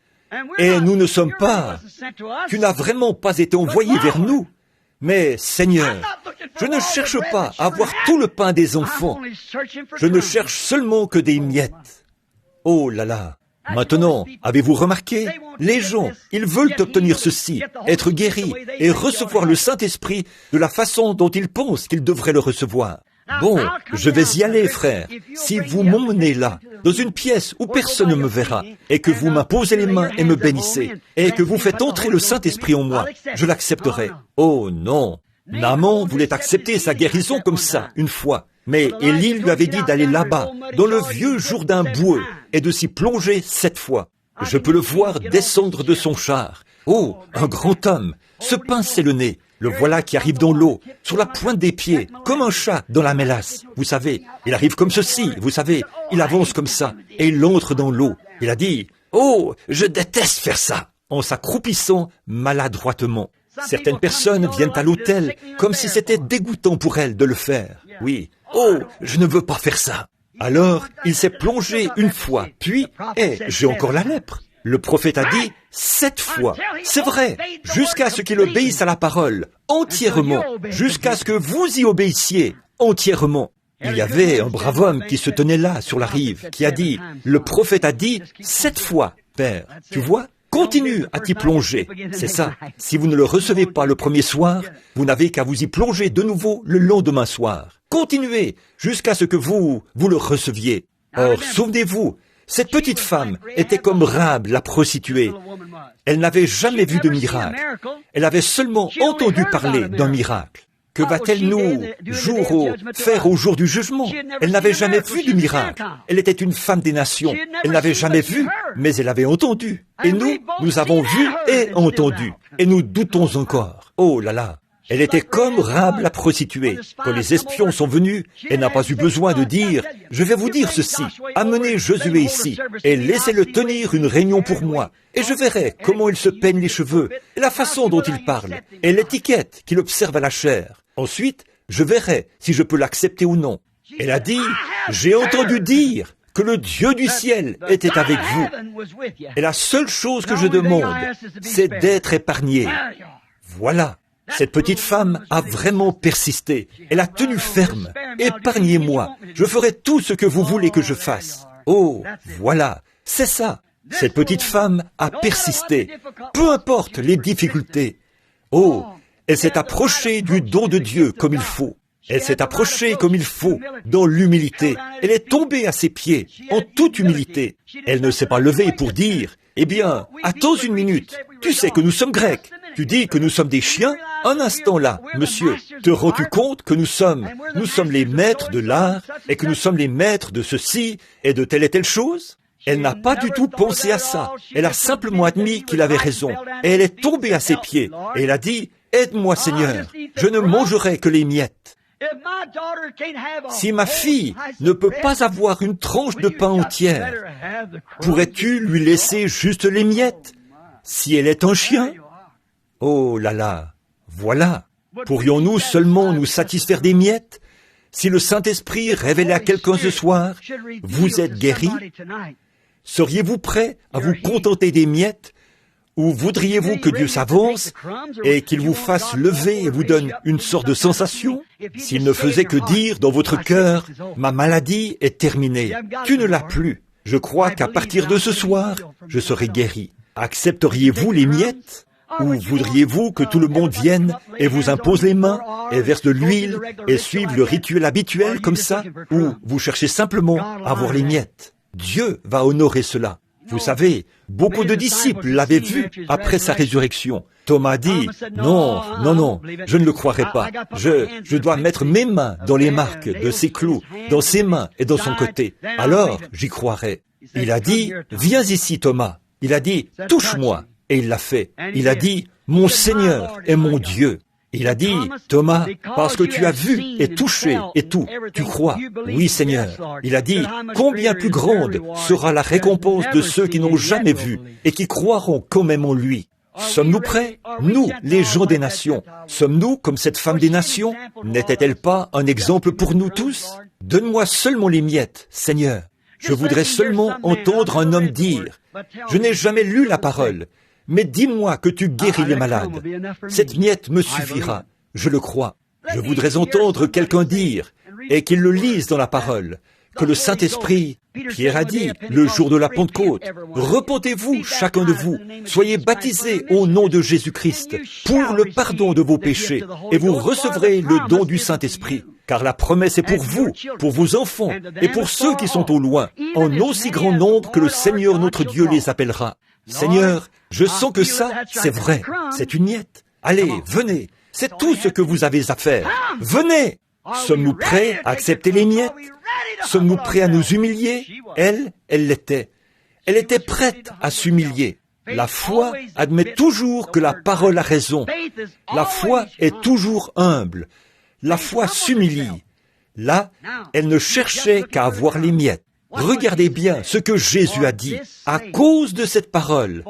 Et nous ne sommes pas, tu n'as vraiment pas été envoyé vers nous. Mais Seigneur, je ne cherche pas à avoir tout le pain des enfants. Je ne cherche seulement que des miettes. Oh là là. Maintenant, avez-vous remarqué? Les gens, ils veulent obtenir ceci, être guéris et recevoir le Saint-Esprit de la façon dont ils pensent qu'ils devraient le recevoir. Bon, je vais y aller, frère. Si vous m'emmenez là, dans une pièce où personne ne me verra, et que vous m'imposez les mains et me bénissez, et que vous faites entrer le Saint-Esprit en moi, je l'accepterai. Oh non! Naaman voulait accepter sa guérison comme ça, une fois. Mais Élie lui avait dit d'aller là-bas, dans le vieux Jourdain boueux, et de s'y plonger 7 fois. Je peux le voir descendre de son char. Oh, un grand homme, se pincer le nez. Le voilà qui arrive dans l'eau, sur la pointe des pieds, comme un chat dans la mélasse. Vous savez, il arrive comme ceci, vous savez, il avance comme ça, et il entre dans l'eau. Il a dit, « Oh, je déteste faire ça !» en s'accroupissant maladroitement. Certaines personnes viennent à l'autel comme si c'était dégoûtant pour elles de le faire. Oui, « Oh, je ne veux pas faire ça !» Alors, il s'est plongé une fois, puis, j'ai encore la lèpre. Le prophète a dit 7 fois. C'est vrai, jusqu'à ce qu'il obéisse à la parole, entièrement, jusqu'à ce que vous y obéissiez, entièrement. Il y avait un brave homme qui se tenait là, sur la rive, qui a dit, le prophète a dit 7 fois, Père. Tu vois? Continue à t'y plonger. C'est ça. Si vous ne le recevez pas le premier soir, vous n'avez qu'à vous y plonger de nouveau le lendemain soir. Continuez jusqu'à ce que vous le receviez. Or, souvenez-vous, cette petite femme était comme Rahab, la prostituée. Elle n'avait jamais vu de miracle. Elle avait seulement entendu parler d'un miracle. Que va-t-elle nous faire au jour du jugement? Elle n'avait jamais vu de miracle. Elle était une femme des nations. Elle n'avait jamais vu, mais elle avait entendu. Et nous avons vu et entendu. Et nous doutons encore. Oh là là! Elle était comme Rahab la prostituée. Quand les espions sont venus, elle n'a pas eu besoin de dire « Je vais vous dire ceci, amenez Josué ici et laissez-le tenir une réunion pour moi, et je verrai comment il se peigne les cheveux, et la façon dont il parle, et l'étiquette qu'il observe à la chair. Ensuite, je verrai si je peux l'accepter ou non. » Elle a dit « J'ai entendu dire que le Dieu du ciel était avec vous. Et la seule chose que je demande, c'est d'être épargné. » Voilà. Cette petite femme a vraiment persisté. Elle a tenu ferme. Épargnez-moi. Je ferai tout ce que vous voulez que je fasse. Oh, voilà. C'est ça. Cette petite femme a persisté. Peu importe les difficultés. Oh, elle s'est approchée du don de Dieu comme il faut. Elle s'est approchée comme il faut, dans l'humilité. Elle est tombée à ses pieds, en toute humilité. Elle ne s'est pas levée pour dire, « Eh bien, attends une minute. Tu sais que nous sommes grecs. Tu dis que nous sommes des chiens? Un instant là, monsieur. Te rends-tu compte que nous sommes les maîtres de l'art et que nous sommes les maîtres de ceci et de telle et telle chose? » Elle n'a pas du tout pensé à ça. Elle a simplement admis qu'il avait raison. Et elle est tombée à ses pieds. Et elle a dit, « Aide-moi, Seigneur. Je ne mangerai que les miettes. » Si ma fille ne peut pas avoir une tranche de pain entière, pourrais-tu lui laisser juste les miettes? Si elle est un chien? Oh là là, voilà. Pourrions-nous seulement nous satisfaire des miettes? Si le Saint-Esprit révélait à quelqu'un ce soir, vous êtes guéri? Seriez-vous prêt à vous contenter des miettes? Ou voudriez-vous que Dieu s'avance et qu'il vous fasse lever et vous donne une sorte de sensation? S'il ne faisait que dire dans votre cœur, « Ma maladie est terminée, tu ne l'as plus. Je crois qu'à partir de ce soir, je serai guéri. » Accepteriez-vous les miettes? Ou voudriez-vous que tout le monde vienne et vous impose les mains et verse de l'huile et suive le rituel habituel comme ça? Ou vous cherchez simplement à avoir les miettes? Dieu va honorer cela. Vous savez, beaucoup de disciples l'avaient vu après sa résurrection. Thomas dit, non, je ne le croirai pas. Je dois mettre mes mains dans les marques de ses clous, dans ses mains et dans son côté. Alors, j'y croirai. Il a dit, viens ici, Thomas. Il a dit, touche-moi. Et il l'a fait. Il a dit, mon Seigneur est mon Dieu. Il a dit, Thomas, parce que tu as vu et touché et tout, tu crois. Oui, Seigneur. Il a dit, combien plus grande sera la récompense de ceux qui n'ont jamais vu et qui croiront quand même en lui. Sommes-nous prêts? Nous, les gens des nations. Sommes-nous comme cette femme des nations? N'était-elle pas un exemple pour nous tous? Donne-moi seulement les miettes, Seigneur. Je voudrais seulement entendre un homme dire, je n'ai jamais lu la parole. Mais dis-moi que tu guéris les malades. Cette miette me suffira, je le crois. Je voudrais entendre quelqu'un dire, et qu'il le lise dans la parole, que le Saint-Esprit, Pierre a dit, le jour de la Pentecôte, repentez-vous, chacun de vous, soyez baptisés au nom de Jésus-Christ, pour le pardon de vos péchés, et vous recevrez le don du Saint-Esprit. Car la promesse est pour vous, pour vos enfants, et pour ceux qui sont au loin, en aussi grand nombre que le Seigneur notre Dieu les appellera. Seigneur, je sens que ça, c'est vrai, c'est une miette. Allez, venez, c'est tout ce que vous avez à faire. Venez! Sommes-nous prêts à accepter les miettes? Sommes-nous prêts à nous humilier? Elle l'était. Elle était prête à s'humilier. La foi admet toujours que la parole a raison. La foi est toujours humble. La foi s'humilie. Là, elle ne cherchait qu'à avoir les miettes. Regardez bien ce que Jésus a dit. À cause de cette parole,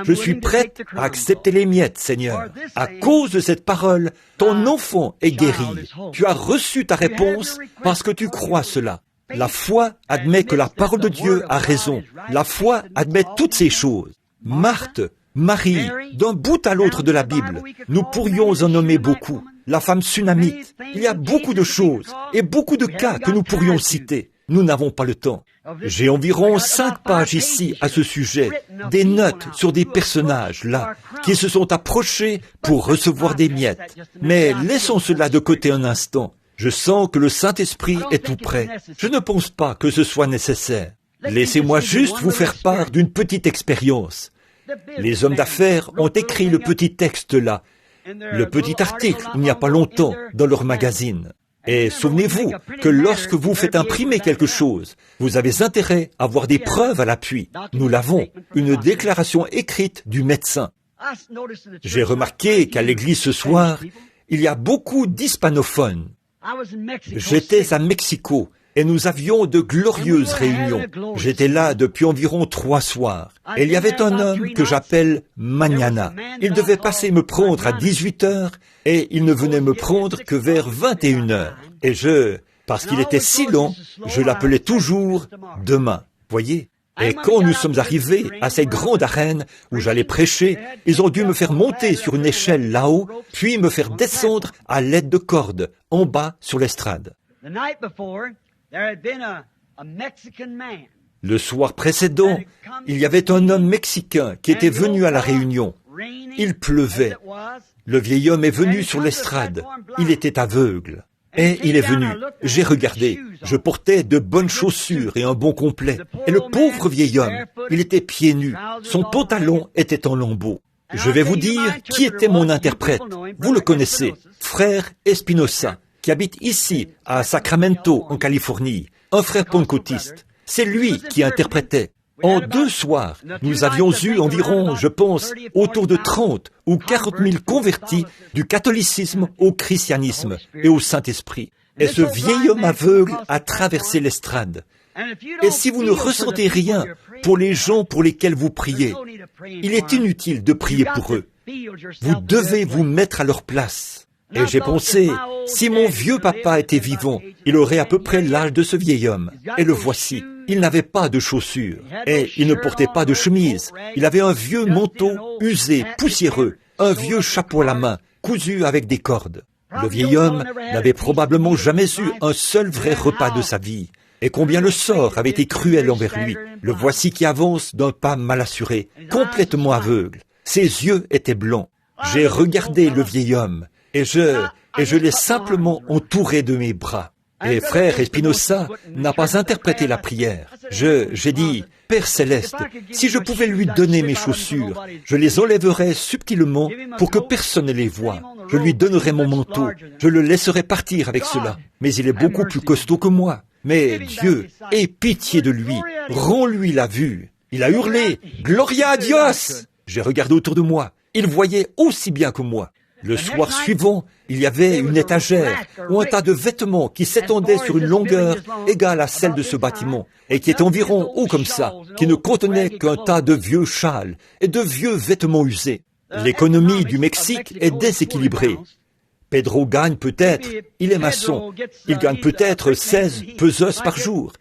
je suis prête à accepter les miettes, Seigneur. À cause de cette parole, ton enfant est guéri. Tu as reçu ta réponse parce que tu crois cela. La foi admet que la parole de Dieu a raison. La foi admet toutes ces choses. Marthe, Marie, d'un bout à l'autre de la Bible, nous pourrions en nommer beaucoup. La femme sunamite, il y a beaucoup de choses et beaucoup de cas que nous pourrions citer. Nous n'avons pas le temps. J'ai environ 5 pages ici à ce sujet, des notes sur des personnages là, qui se sont approchés pour recevoir des miettes. Mais laissons cela de côté un instant. Je sens que le Saint-Esprit est tout près. Je ne pense pas que ce soit nécessaire. Laissez-moi juste vous faire part d'une petite expérience. Les hommes d'affaires ont écrit le petit texte là, le petit article il n'y a pas longtemps dans leur magazine. Et souvenez-vous que lorsque vous faites imprimer quelque chose, vous avez intérêt à avoir des preuves à l'appui. Nous l'avons, une déclaration écrite du médecin. J'ai remarqué qu'à l'église ce soir, il y a beaucoup d'hispanophones. J'étais à Mexico et nous avions de glorieuses réunions. J'étais là depuis environ 3 soirs. Et il y avait un homme que j'appelle Mañana. Il devait passer me prendre à 18h et il ne venait me prendre que vers 21h. Et parce qu'il était si long, je l'appelais toujours demain. Voyez? Et quand nous sommes arrivés à cette grande arène où j'allais prêcher, ils ont dû me faire monter sur une échelle là-haut, puis me faire descendre à l'aide de cordes, en bas sur l'estrade. Le soir précédent, il y avait un homme mexicain qui était venu à la réunion. Il pleuvait. Le vieil homme est venu sur l'estrade. Il était aveugle. Et il est venu. J'ai regardé. Je portais de bonnes chaussures et un bon complet. Et le pauvre vieil homme, il était pieds nus. Son pantalon était en lambeaux. Je vais vous dire qui était mon interprète. Vous le connaissez, frère Espinosa, qui habite ici, à Sacramento, en Californie. Un frère pentecôtiste. C'est lui qui interprétait. En 2 soirs, nous avions eu environ, je pense, autour de 30 ou 40 000 convertis du catholicisme au christianisme et au Saint-Esprit. Et ce vieil homme aveugle a traversé l'estrade. Et si vous ne ressentez rien pour les gens pour lesquels vous priez, il est inutile de prier pour eux. Vous devez vous mettre à leur place. Et j'ai pensé, si mon vieux papa était vivant, il aurait à peu près l'âge de ce vieil homme. Et le voici. Il n'avait pas de chaussures. Et il ne portait pas de chemise. Il avait un vieux manteau usé, poussiéreux, un vieux chapeau à la main, cousu avec des cordes. Le vieil homme n'avait probablement jamais eu un seul vrai repas de sa vie. Et combien le sort avait été cruel envers lui. Le voici qui avance d'un pas mal assuré, complètement aveugle. Ses yeux étaient blancs. J'ai regardé le vieil homme. Et je l'ai simplement entouré de mes bras. Et frère Espinosa n'a pas interprété la prière. J'ai dit, Père Céleste, si je pouvais lui donner mes chaussures, je les enlèverais subtilement pour que personne ne les voie. Je lui donnerais mon manteau, je le laisserais partir avec cela. Mais il est beaucoup plus costaud que moi. Mais Dieu, aie pitié de lui, rends-lui la vue. Il a hurlé, Gloria a Dios! J'ai regardé autour de moi. Il voyait aussi bien que moi. Le soir suivant, il y avait une étagère ou un tas de vêtements qui s'étendaient sur une longueur égale à celle de ce bâtiment et qui était environ haut comme ça, qui ne contenait qu'un tas de vieux châles et de vieux vêtements usés. L'économie du Mexique est déséquilibrée. Pedro gagne peut-être, il est maçon, il gagne peut-être 16 pesos par jour,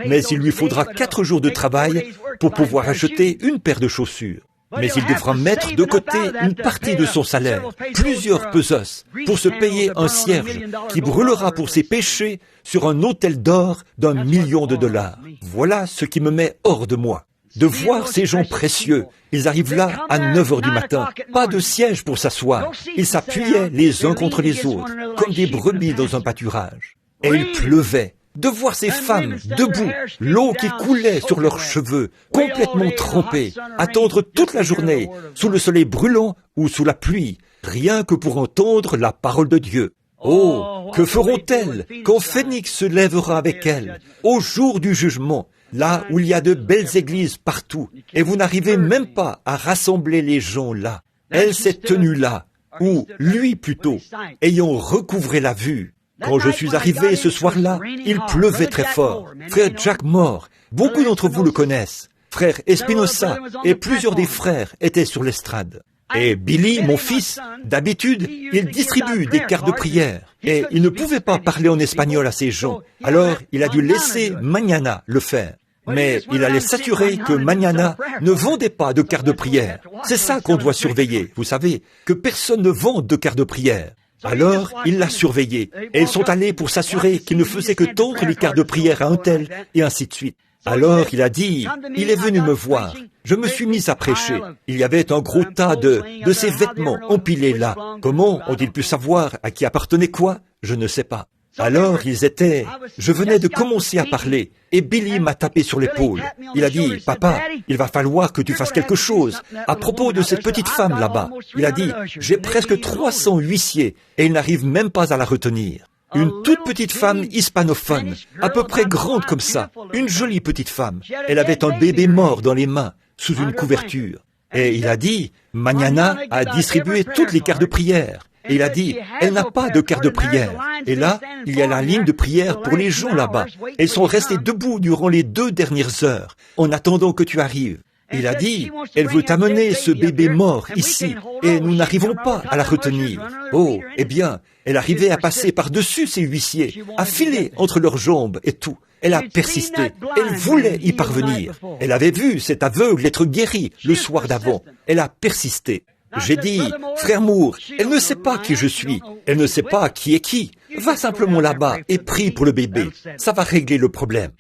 mais il lui faudra 4 jours de travail pour pouvoir acheter une paire de chaussures. Mais il devra mettre de côté une partie de son salaire, plusieurs pesos, pour se payer un cierge qui brûlera pour ses péchés sur un autel d'or d'1 million de dollars. Voilà ce qui me met hors de moi. De voir ces gens précieux, ils arrivent là à 9h du matin, pas de siège pour s'asseoir. Ils s'appuyaient les uns contre les autres, comme des brebis dans un pâturage. Et il pleuvait. De voir ces femmes debout, l'eau qui coulait sur leurs cheveux, complètement trempés, attendre toute la journée, sous le soleil brûlant ou sous la pluie, rien que pour entendre la parole de Dieu. Oh, que feront-elles quand Phénix se lèvera avec elles, au jour du jugement, là où il y a de belles églises partout, et vous n'arrivez même pas à rassembler les gens là. Elle s'est tenue là, ou lui plutôt, ayant recouvré la vue. Quand je suis arrivé ce soir-là, il pleuvait très fort. Frère Jack Moore, beaucoup d'entre vous le connaissent. Frère Espinosa et plusieurs des frères étaient sur l'estrade. Et Billy, mon fils, d'habitude, il distribue des cartes de prière. Et il ne pouvait pas parler en espagnol à ces gens. Alors, il a dû laisser Mañana le faire. Mais il allait s'assurer que Mañana ne vendait pas de cartes de prière. C'est ça qu'on doit surveiller, vous savez, que personne ne vende de cartes de prière. Alors, il l'a surveillé, et ils sont allés pour s'assurer qu'il ne faisait que tendre les cartes de prière à un tel, et ainsi de suite. Alors, il a dit, il est venu me voir. Je me suis mis à prêcher. Il y avait un gros tas de ses vêtements empilés là. Comment ont-ils pu savoir à qui appartenait quoi? Je ne sais pas. Alors, je venais de commencer à parler, et Billy m'a tapé sur l'épaule. Il a dit, « Papa, il va falloir que tu fasses quelque chose à propos de cette petite femme là-bas. » Il a dit, « J'ai presque 300 huissiers, et il n'arrive même pas à la retenir. » Une toute petite femme hispanophone, à peu près grande comme ça, une jolie petite femme. Elle avait un bébé mort dans les mains, sous une couverture. Et il a dit, « Mañana a distribué toutes les cartes de prière. » Et il a dit, elle n'a pas de carte de prière. Et là, il y a la ligne de prière pour les gens là-bas. Elles sont restées debout durant les 2 dernières heures, en attendant que tu arrives. Il a dit, elle veut amener ce bébé mort ici, et nous n'arrivons pas à la retenir. Oh, eh bien, elle arrivait à passer par-dessus ces huissiers, à filer entre leurs jambes et tout. Elle a persisté. Elle voulait y parvenir. Elle avait vu cet aveugle être guéri le soir d'avant. Elle a persisté. J'ai dit, frère Moore, elle ne sait pas qui je suis, elle ne sait pas qui est qui. Va simplement là-bas et prie pour le bébé, ça va régler le problème.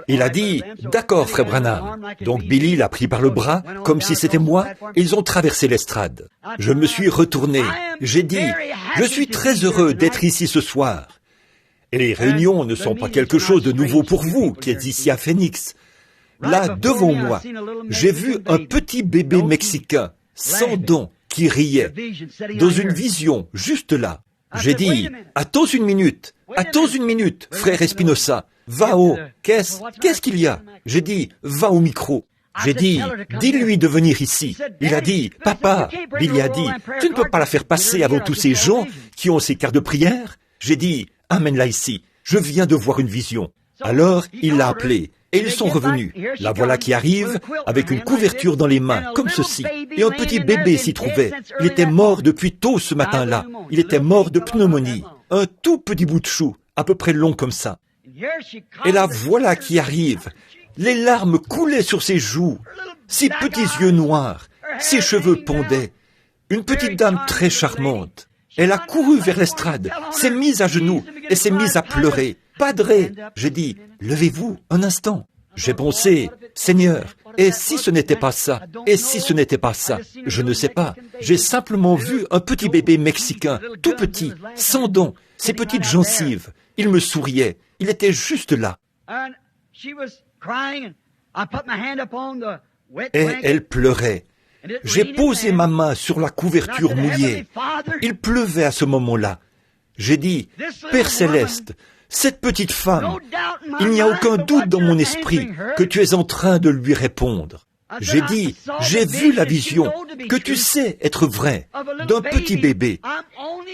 Il a dit, d'accord frère Branham. Donc Billy l'a pris par le bras, comme si c'était moi, et ils ont traversé l'estrade. Je me suis retourné, j'ai dit, je suis très heureux d'être ici ce soir. Et les réunions ne sont pas quelque chose de nouveau pour vous qui êtes ici à Phoenix. Là, devant moi, j'ai vu un petit bébé mexicain, sans dents, qui riait, dans une vision, juste là. J'ai dit, attends une minute, frère Espinosa, va au, qu'est-ce qu'il y a? J'ai dit, va au micro. J'ai dit, dis-lui de venir ici. Il a dit, papa, Billy a dit, tu ne peux pas la faire passer avant tous ces gens qui ont ces cartes de prière? J'ai dit, amène-la ici, je viens de voir une vision. Alors, il l'a appelée. Et ils sont revenus. La voilà qui arrive, avec une couverture dans les mains, comme ceci. Et un petit bébé s'y trouvait. Il était mort depuis tôt ce matin-là. Il était mort de pneumonie. Un tout petit bout de chou, à peu près long comme ça. Et la voilà qui arrive. Les larmes coulaient sur ses joues. Ses petits yeux noirs. Ses cheveux pondaient. Une petite dame très charmante. Elle a couru vers l'estrade, s'est mise à genoux et s'est mise à pleurer. Padré, j'ai dit, levez-vous un instant. J'ai pensé, Seigneur, et si ce n'était pas ça, et si ce n'était pas ça, je ne sais pas. J'ai simplement vu un petit bébé mexicain, tout petit, sans dents, ses petites gencives. Il me souriait, il était juste là. Et elle pleurait. J'ai posé ma main sur la couverture mouillée. Il pleuvait à ce moment-là. J'ai dit, Père Céleste, cette petite femme, il n'y a aucun doute dans mon esprit que tu es en train de lui répondre. J'ai dit, j'ai vu la vision, que tu sais être vrai, d'un petit bébé.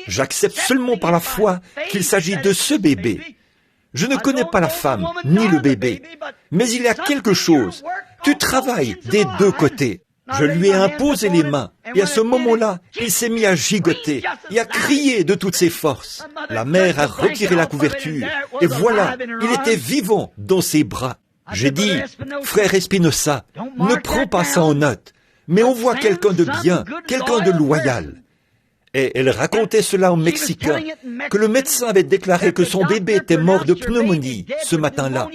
J'accepte seulement par la foi qu'il s'agit de ce bébé. Je ne connais pas la femme, ni le bébé, mais il y a quelque chose. Tu travailles des 2 côtés. Je lui ai imposé les mains, et à ce moment-là, il s'est mis à gigoter et à crier de toutes ses forces. La mère a retiré la couverture, et voilà, il était vivant dans ses bras. J'ai dit, frère Espinosa, ne prends pas ça en note, mais on voit quelqu'un de bien, quelqu'un de loyal. Et elle racontait cela au Mexicain, que le médecin avait déclaré que son bébé était mort de pneumonie ce matin-là,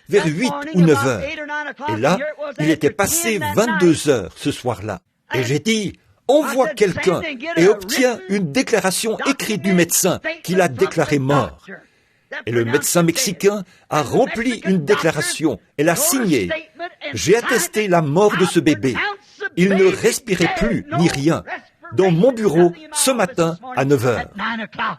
vers 8 ou 9 heures. Et là, il était passé 22 heures ce soir-là. Et j'ai dit, envoie quelqu'un et obtient une déclaration écrite du médecin qui l'a déclaré mort. Et le médecin mexicain a rempli une déclaration et l'a signée. J'ai attesté la mort de ce bébé. Il ne respirait plus ni rien. Dans mon bureau, ce matin, à 9 heures.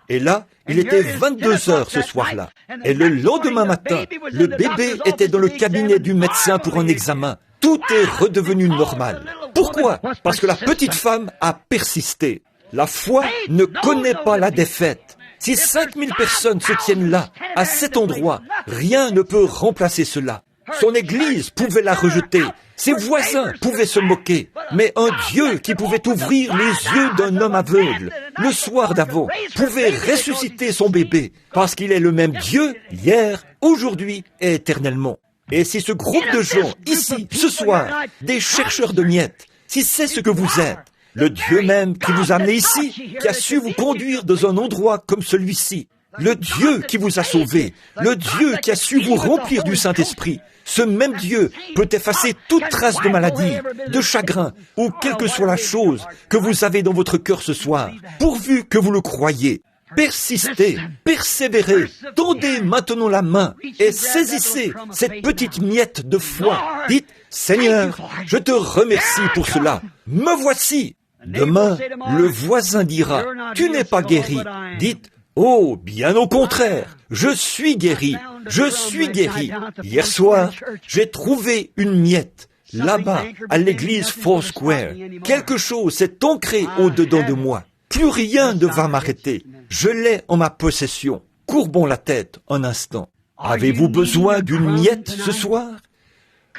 Et là, il était 22 heures ce soir-là. Et le lendemain matin, le bébé était dans le cabinet du médecin pour un examen. Tout est redevenu normal. Pourquoi? Parce que la petite femme a persisté. La foi ne connaît pas la défaite. Si 5000 personnes se tiennent là, à cet endroit, rien ne peut remplacer cela. Son église pouvait la rejeter, Ses voisins pouvaient se moquer, mais un Dieu qui pouvait ouvrir les yeux d'un homme aveugle le soir d'avant pouvait ressusciter son bébé, parce qu'il est le même Dieu hier, aujourd'hui et éternellement. Et si ce groupe de gens ici, ce soir, des chercheurs de miettes, si c'est ce que vous êtes, le Dieu même qui vous a amené ici, qui a su vous conduire dans un endroit comme celui-ci, le Dieu qui vous a sauvé, le Dieu qui a su vous remplir du Saint-Esprit, ce même Dieu peut effacer toute trace de maladie, de chagrin, ou quelle que soit la chose que vous avez dans votre cœur ce soir, pourvu que vous le croyez. Persistez, persévérez, tendez maintenant la main et saisissez cette petite miette de foi. Dites, Seigneur, je te remercie pour cela. Me voici. Demain, le voisin dira, tu n'es pas guéri. Dites, oh, bien au contraire, je suis guéri, je suis guéri. Hier soir, j'ai trouvé une miette, là-bas, à l'église Foursquare. Quelque chose s'est ancré au-dedans de moi. Plus rien ne va m'arrêter. Je l'ai en ma possession. Courbons la tête un instant. Avez-vous besoin d'une miette ce soir?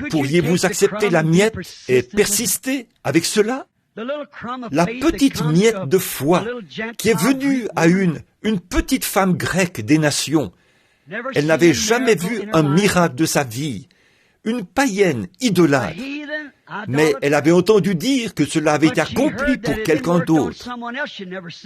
Pourriez-vous accepter la miette et persister avec cela? La petite miette de foi qui est venue à une petite femme grecque des nations. Elle n'avait jamais vu un miracle de sa vie, une païenne idolâtre. Mais elle avait entendu dire que cela avait été accompli pour quelqu'un d'autre.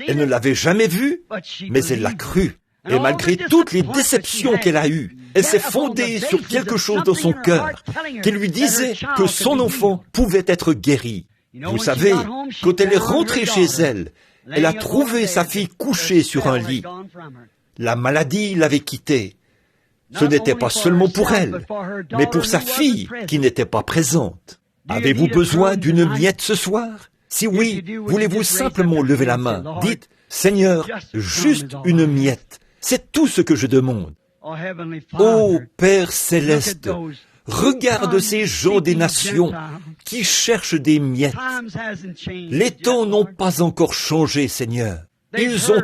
Elle ne l'avait jamais vu, mais elle l'a cru. Et malgré toutes les déceptions qu'elle a eues, elle s'est fondée sur quelque chose dans son cœur qui lui disait que son enfant pouvait être guéri. Vous savez, quand elle est rentrée chez elle, elle a trouvé sa fille couchée sur un lit. La maladie l'avait quittée. Ce n'était pas seulement pour elle, mais pour sa fille qui n'était pas présente. Avez-vous besoin d'une miette ce soir? Si oui, voulez-vous simplement lever la main? Dites, Seigneur, juste une miette. C'est tout ce que je demande. Ô Père céleste, regarde ces gens des nations qui cherchent des miettes. Les temps n'ont pas encore changé, Seigneur. Ils ont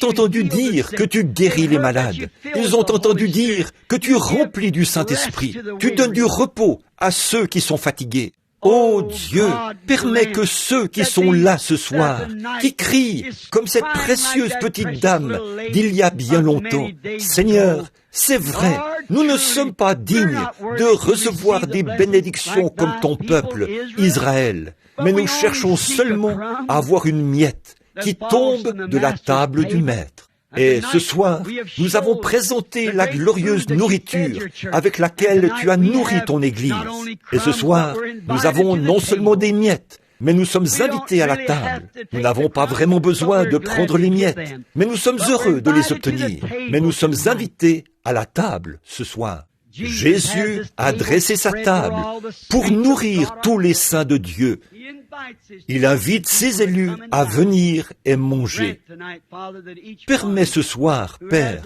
entendu dire que tu guéris les malades. Ils ont entendu dire que tu remplis du Saint-Esprit. Tu donnes du repos à ceux qui sont fatigués. Ô Dieu, permets que ceux qui sont là ce soir, qui crient comme cette précieuse petite dame d'il y a bien longtemps, Seigneur, c'est vrai, nous ne sommes pas dignes de recevoir des bénédictions comme ton peuple, Israël, mais nous cherchons seulement à avoir une miette qui tombe de la table du Maître. Et ce soir, nous avons présenté la glorieuse nourriture avec laquelle tu as nourri ton Église. Et ce soir, nous avons non seulement des miettes, mais nous sommes invités à la table. Nous n'avons pas vraiment besoin de prendre les miettes, mais nous sommes heureux de les obtenir. Mais nous sommes invités à la table ce soir. Jésus a dressé sa table pour nourrir tous les saints de Dieu. Il invite ses élus à venir et manger. Permets ce soir, Père,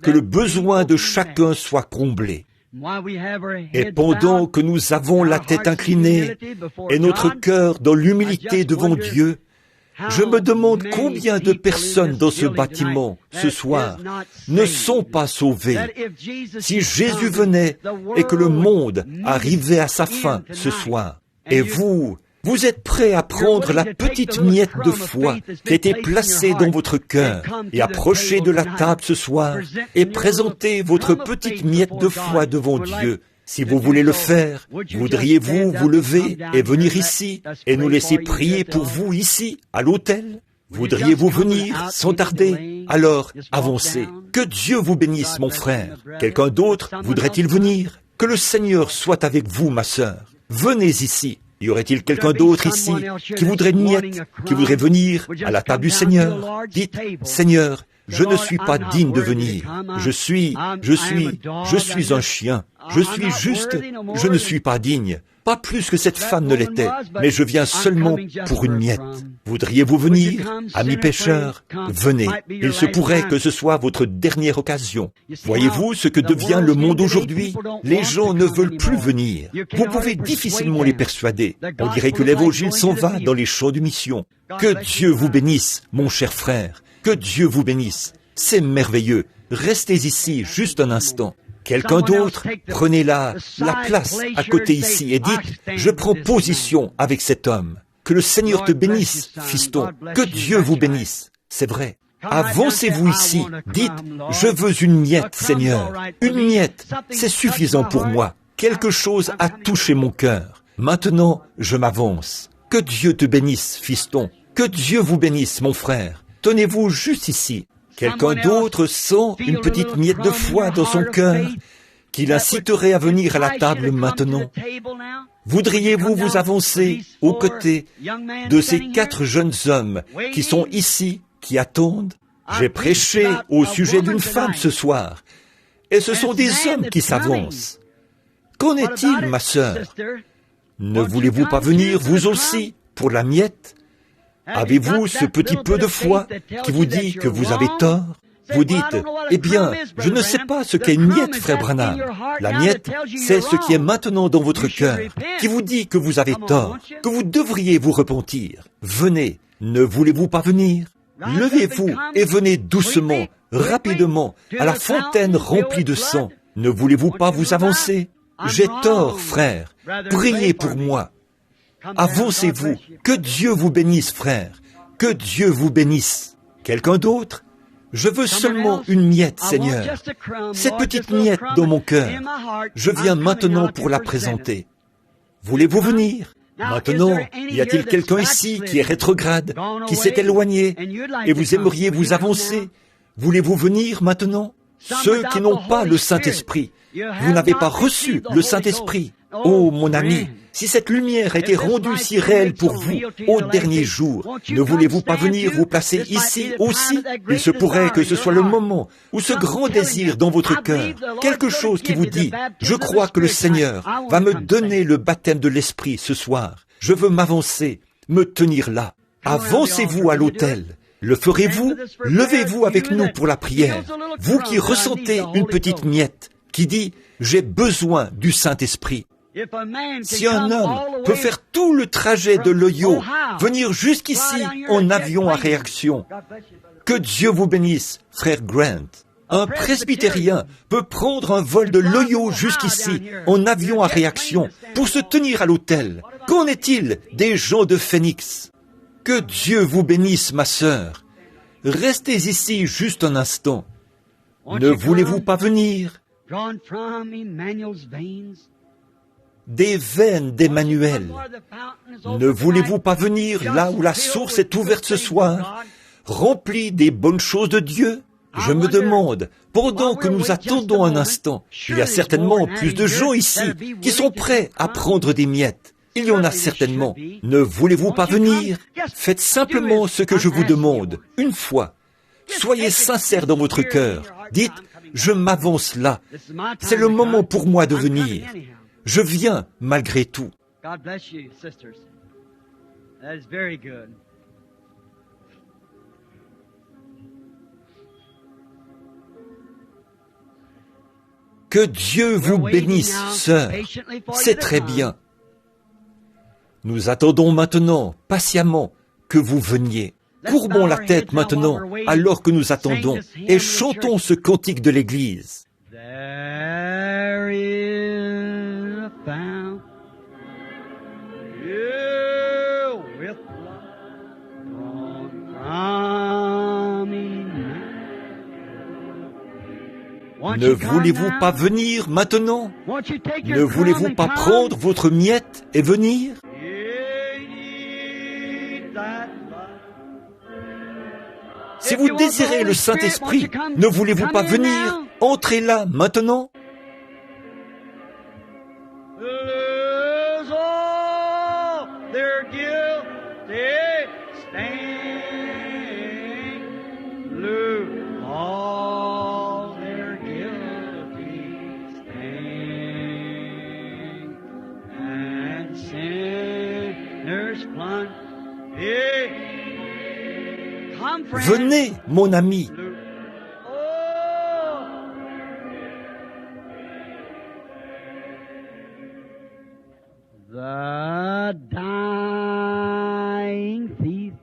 que le besoin de chacun soit comblé. Et pendant que nous avons la tête inclinée et notre cœur dans l'humilité devant Dieu, je me demande combien de personnes dans ce bâtiment, ce soir, ne sont pas sauvées. Si Jésus venait et que le monde arrivait à sa fin ce soir, et vous êtes prêts à prendre la petite miette de foi qui a été placée dans votre cœur et approcher de la table ce soir et présenter votre petite miette de foi devant Dieu. Si vous voulez le faire, voudriez-vous vous lever et venir ici et nous laisser prier pour vous ici, à l'autel? Voudriez-vous venir sans tarder? Alors, avancez. Que Dieu vous bénisse, mon frère. Quelqu'un d'autre voudrait-il venir? Que le Seigneur soit avec vous, ma sœur. Venez ici. Y aurait-il quelqu'un d'autre ici qui voudrait une miette, qui voudrait venir à la table du Seigneur? Dites, Seigneur, je ne suis pas digne de venir. Je suis un chien. Je ne suis pas digne. Pas plus que cette femme ne l'était, mais je viens seulement pour une miette. Voudriez-vous venir, amis pécheurs? Venez. Il se pourrait que ce soit votre dernière occasion. Voyez-vous ce que devient le monde aujourd'hui? Les gens ne veulent plus venir. Vous pouvez difficilement les persuader. On dirait que l'évangile s'en va dans les champs de mission. Que Dieu vous bénisse, mon cher frère. Que Dieu vous bénisse. C'est merveilleux. Restez ici juste un instant. Quelqu'un d'autre, prenez la place à côté ici et dites, je prends position avec cet homme. Que le Seigneur te bénisse, fiston. Que Dieu vous bénisse. C'est vrai. Avancez-vous ici. Dites, je veux une miette, Seigneur. Une miette, c'est suffisant pour moi. Quelque chose a touché mon cœur. Maintenant, je m'avance. Que Dieu te bénisse, fiston. Que Dieu vous bénisse, mon frère. Tenez-vous juste ici. Quelqu'un d'autre sent une petite miette de foi dans son cœur qui l'inciterait à venir à la table maintenant. Voudriez-vous vous avancer aux côtés de ces 4 jeunes hommes qui sont ici, qui attendent? J'ai prêché au sujet d'une femme ce soir, et ce sont des hommes qui s'avancent. Qu'en est-il, ma sœur? Ne voulez-vous pas venir, vous aussi, pour la miette? Avez-vous ce petit peu de foi qui vous dit que vous avez tort? Vous dites, eh bien, je ne sais pas ce qu'est une miette, frère Branham. La miette, c'est ce qui est maintenant dans votre cœur, qui vous dit que vous avez tort, que vous devriez vous repentir. Venez, ne voulez-vous pas venir? Levez-vous et venez doucement, rapidement, à la fontaine remplie de sang. Ne voulez-vous pas vous avancer? J'ai tort, frère. Priez pour moi. Avancez-vous. Que Dieu vous bénisse, frère. Que Dieu vous bénisse. Quelqu'un d'autre? Je veux seulement une miette, Seigneur. Cette petite miette dans mon cœur. Je viens maintenant pour la présenter. Voulez-vous venir? Maintenant, y a-t-il quelqu'un ici qui est rétrograde, qui s'est éloigné, et vous aimeriez vous avancer? Voulez-vous venir maintenant? Ceux qui n'ont pas le Saint-Esprit. Vous n'avez pas reçu le Saint-Esprit. Oh, mon ami, si cette lumière a été rendue si réelle pour vous au dernier jour, ne voulez-vous pas venir vous placer ici aussi? Il se pourrait que ce soit le moment où ce grand désir dans votre cœur, quelque chose qui vous dit, je crois que le Seigneur va me donner le baptême de l'Esprit ce soir. Je veux m'avancer, me tenir là. Avancez-vous à l'autel. Le ferez-vous? Levez-vous avec nous pour la prière. Vous qui ressentez une petite miette qui dit, j'ai besoin du Saint-Esprit. Si un homme peut faire tout le trajet de l'Ohio, venir jusqu'ici en avion à réaction, que Dieu vous bénisse, frère Grant. Un presbytérien peut prendre un vol de l'Ohio jusqu'ici en avion à réaction pour se tenir à l'autel. Qu'en est-il des gens de Phoenix? Que Dieu vous bénisse, ma sœur. Restez ici juste un instant. Ne voulez-vous pas venir? Des veines d'Emmanuel. Ne voulez-vous pas venir là où la source est ouverte ce soir, remplie des bonnes choses de Dieu? Je me demande, pendant que nous attendons un instant, il y a certainement plus de gens ici qui sont prêts à prendre des miettes. Il y en a certainement. Ne voulez-vous pas venir? Faites simplement ce que je vous demande, une fois. Soyez sincères dans votre cœur. Dites, je m'avance là. C'est le moment pour moi de venir. Je viens malgré tout. God bless you, sisters. That is very good. Que Dieu vous bénisse, sœur. C'est très bien. Nous attendons maintenant, patiemment, que vous veniez. Courbons la tête maintenant, alors que nous attendons, et chantons ce cantique de l'Église. There is a fountain filled with blood drawn from Emmanuel. Ne voulez-vous pas venir maintenant? Ne voulez-vous pas prendre votre miette et venir? Si vous désirez le Saint-Esprit, ne voulez-vous pas venir? Entrez là maintenant. Lose all their guilty stain. Lose all their guilty stain. And sinners plunge. Come, friends. Venez, mon ami. The dying thief,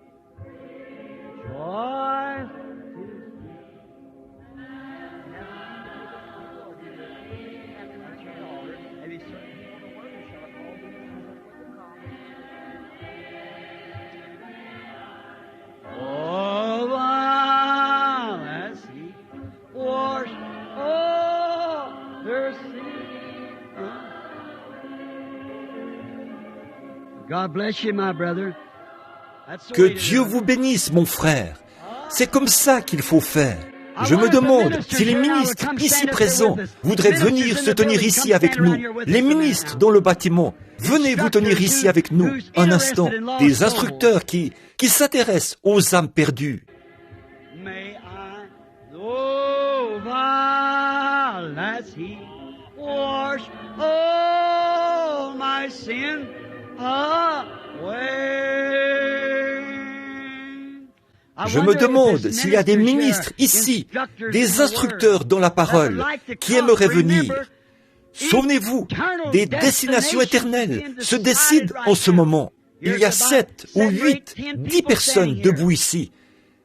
joy. God bless you, my brother. Que Dieu vous bénisse, mon frère. C'est comme ça qu'il faut faire. Je me demande si les ministres ici présents voudraient venir se tenir ici avec nous. Les ministres dans le bâtiment, venez vous tenir ici avec nous un instant. Des instructeurs qui s'intéressent aux âmes perdues. May I, oh, while as he wash all my sin away. Je me demande s'il y a des ministres ici, des instructeurs dans la parole, qui aimeraient venir. Souvenez-vous, des destinations éternelles se décident en ce moment. Il y a 7 ou 8, 10 personnes debout ici.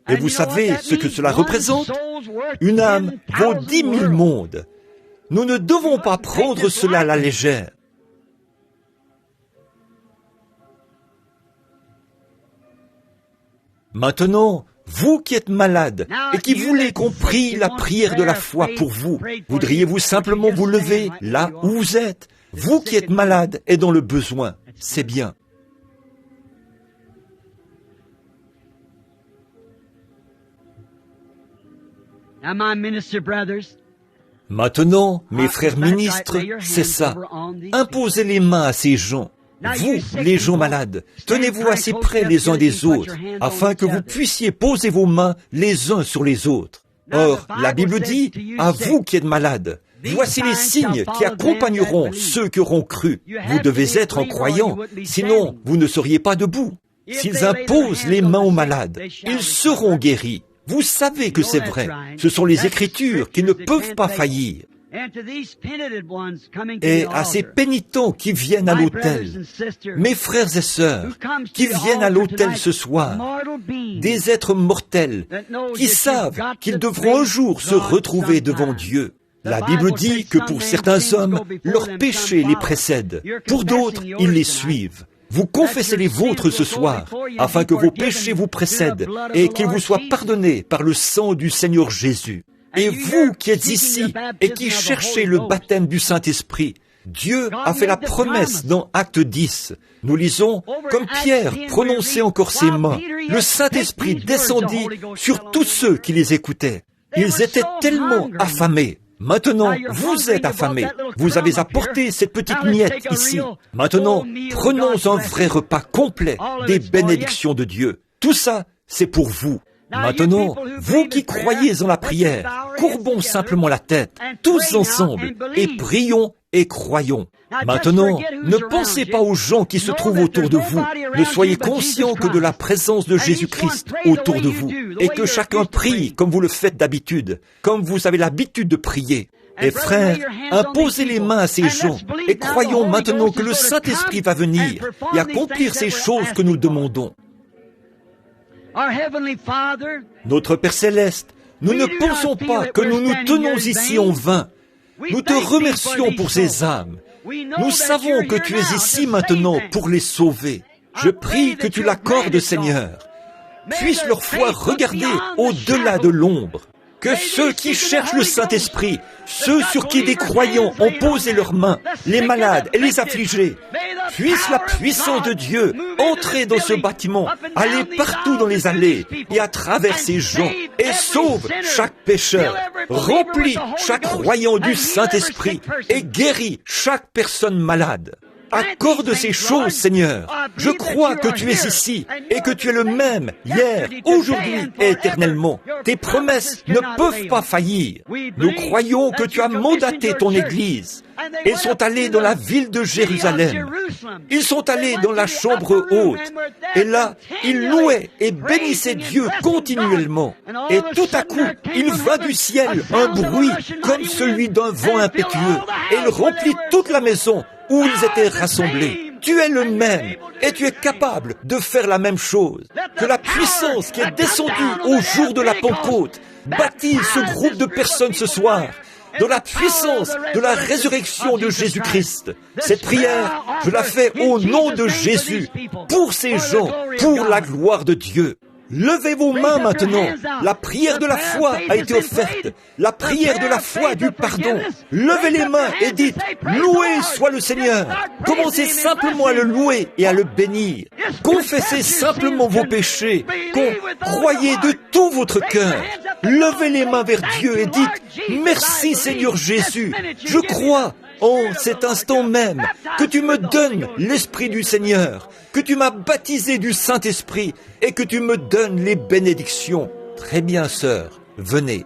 Et vous savez ce que cela représente? Une âme vaut 10 000 mondes. Nous ne devons pas prendre cela à la légère. Maintenant, vous qui êtes malade et qui voulez qu'on prie la prière de la foi pour vous, voudriez-vous simplement vous lever là où vous êtes? Vous qui êtes malade et dans le besoin, c'est bien. Maintenant, mes frères ministres, c'est ça. Imposez les mains à ces gens. Vous, les gens malades, tenez-vous assez près les uns des autres, afin que vous puissiez poser vos mains les uns sur les autres. Or, la Bible dit, à vous qui êtes malades, voici les signes qui accompagneront ceux qui auront cru. Vous devez être un croyant, sinon vous ne seriez pas debout. S'ils imposent les mains aux malades, ils seront guéris. Vous savez que c'est vrai. Ce sont les Écritures qui ne peuvent pas faillir. Et à ces pénitents qui viennent à l'autel, mes frères et sœurs, qui viennent à l'autel ce soir, des êtres mortels qui savent qu'ils devront un jour se retrouver devant Dieu. La Bible dit que pour certains hommes, leurs péchés les précèdent. Pour d'autres, ils les suivent. Vous confessez les vôtres ce soir, afin que vos péchés vous précèdent et qu'ils vous soient pardonnés par le sang du Seigneur Jésus. Et vous qui êtes ici et qui cherchez le baptême du Saint-Esprit, Dieu a fait la promesse dans Acte 10. Nous lisons, comme Pierre prononçait encore ses mains, le Saint-Esprit descendit sur tous ceux qui les écoutaient. Ils étaient tellement affamés. Maintenant, vous êtes affamés. Vous avez apporté cette petite miette ici. Maintenant, prenons un vrai repas complet des bénédictions de Dieu. Tout ça, c'est pour vous. Maintenant, vous qui croyez en la prière, courbons simplement la tête, tous ensemble, et prions et croyons. Maintenant, ne pensez pas aux gens qui se trouvent autour de vous. Ne soyez conscients que de la présence de Jésus-Christ autour de vous, et que chacun prie comme vous le faites d'habitude, comme vous avez l'habitude de prier. Et frères, imposez les mains à ces gens, et croyons maintenant que le Saint-Esprit va venir et accomplir ces choses que nous demandons. Notre Père Céleste, nous ne pensons pas que nous nous tenons ici en vain. Nous te remercions pour ces âmes. Nous savons que tu es ici maintenant pour les sauver. Je prie que tu l'accordes, Seigneur. Puisse leur foi regarder au-delà de l'ombre. Que ceux qui cherchent le Saint-Esprit, ceux sur qui des croyants ont posé leurs mains, les malades et les affligés, puisse la puissance de Dieu entrer dans ce bâtiment, aller partout dans les allées et à travers ces gens, et sauve chaque pécheur, remplit chaque croyant du Saint-Esprit et guérit chaque personne malade. Accorde ces choses, Seigneur. Je crois que tu es ici et que tu es le même hier, aujourd'hui et éternellement. Tes promesses ne peuvent pas faillir. Nous croyons que tu as mandaté ton Église. Ils sont allés dans la ville de Jérusalem. Ils sont allés dans la chambre haute. Et là, ils louaient et bénissaient Dieu continuellement. Et tout à coup, il vint du ciel un bruit comme celui d'un vent impétueux. Et il remplit toute la maison où ils étaient rassemblés. Tu es le même et tu es capable de faire la même chose. Que la puissance qui est descendue au jour de la Pentecôte baptise ce groupe de personnes ce soir dans la puissance de la résurrection de Jésus-Christ. Cette prière, je la fais au nom de Jésus, pour ces gens, pour la gloire de Dieu. Levez vos mains maintenant. La prière de la foi a été offerte. La prière de la foi du pardon. Levez les mains et dites, loué soit le Seigneur. Commencez simplement à le louer et à le bénir. Confessez simplement vos péchés. Croyez de tout votre cœur. Levez les mains vers Dieu et dites, merci Seigneur Jésus. Je crois en cet instant même que tu me donnes l'Esprit du Seigneur, que tu m'as baptisé du Saint-Esprit et que tu me donnes les bénédictions. Très bien, sœur, venez.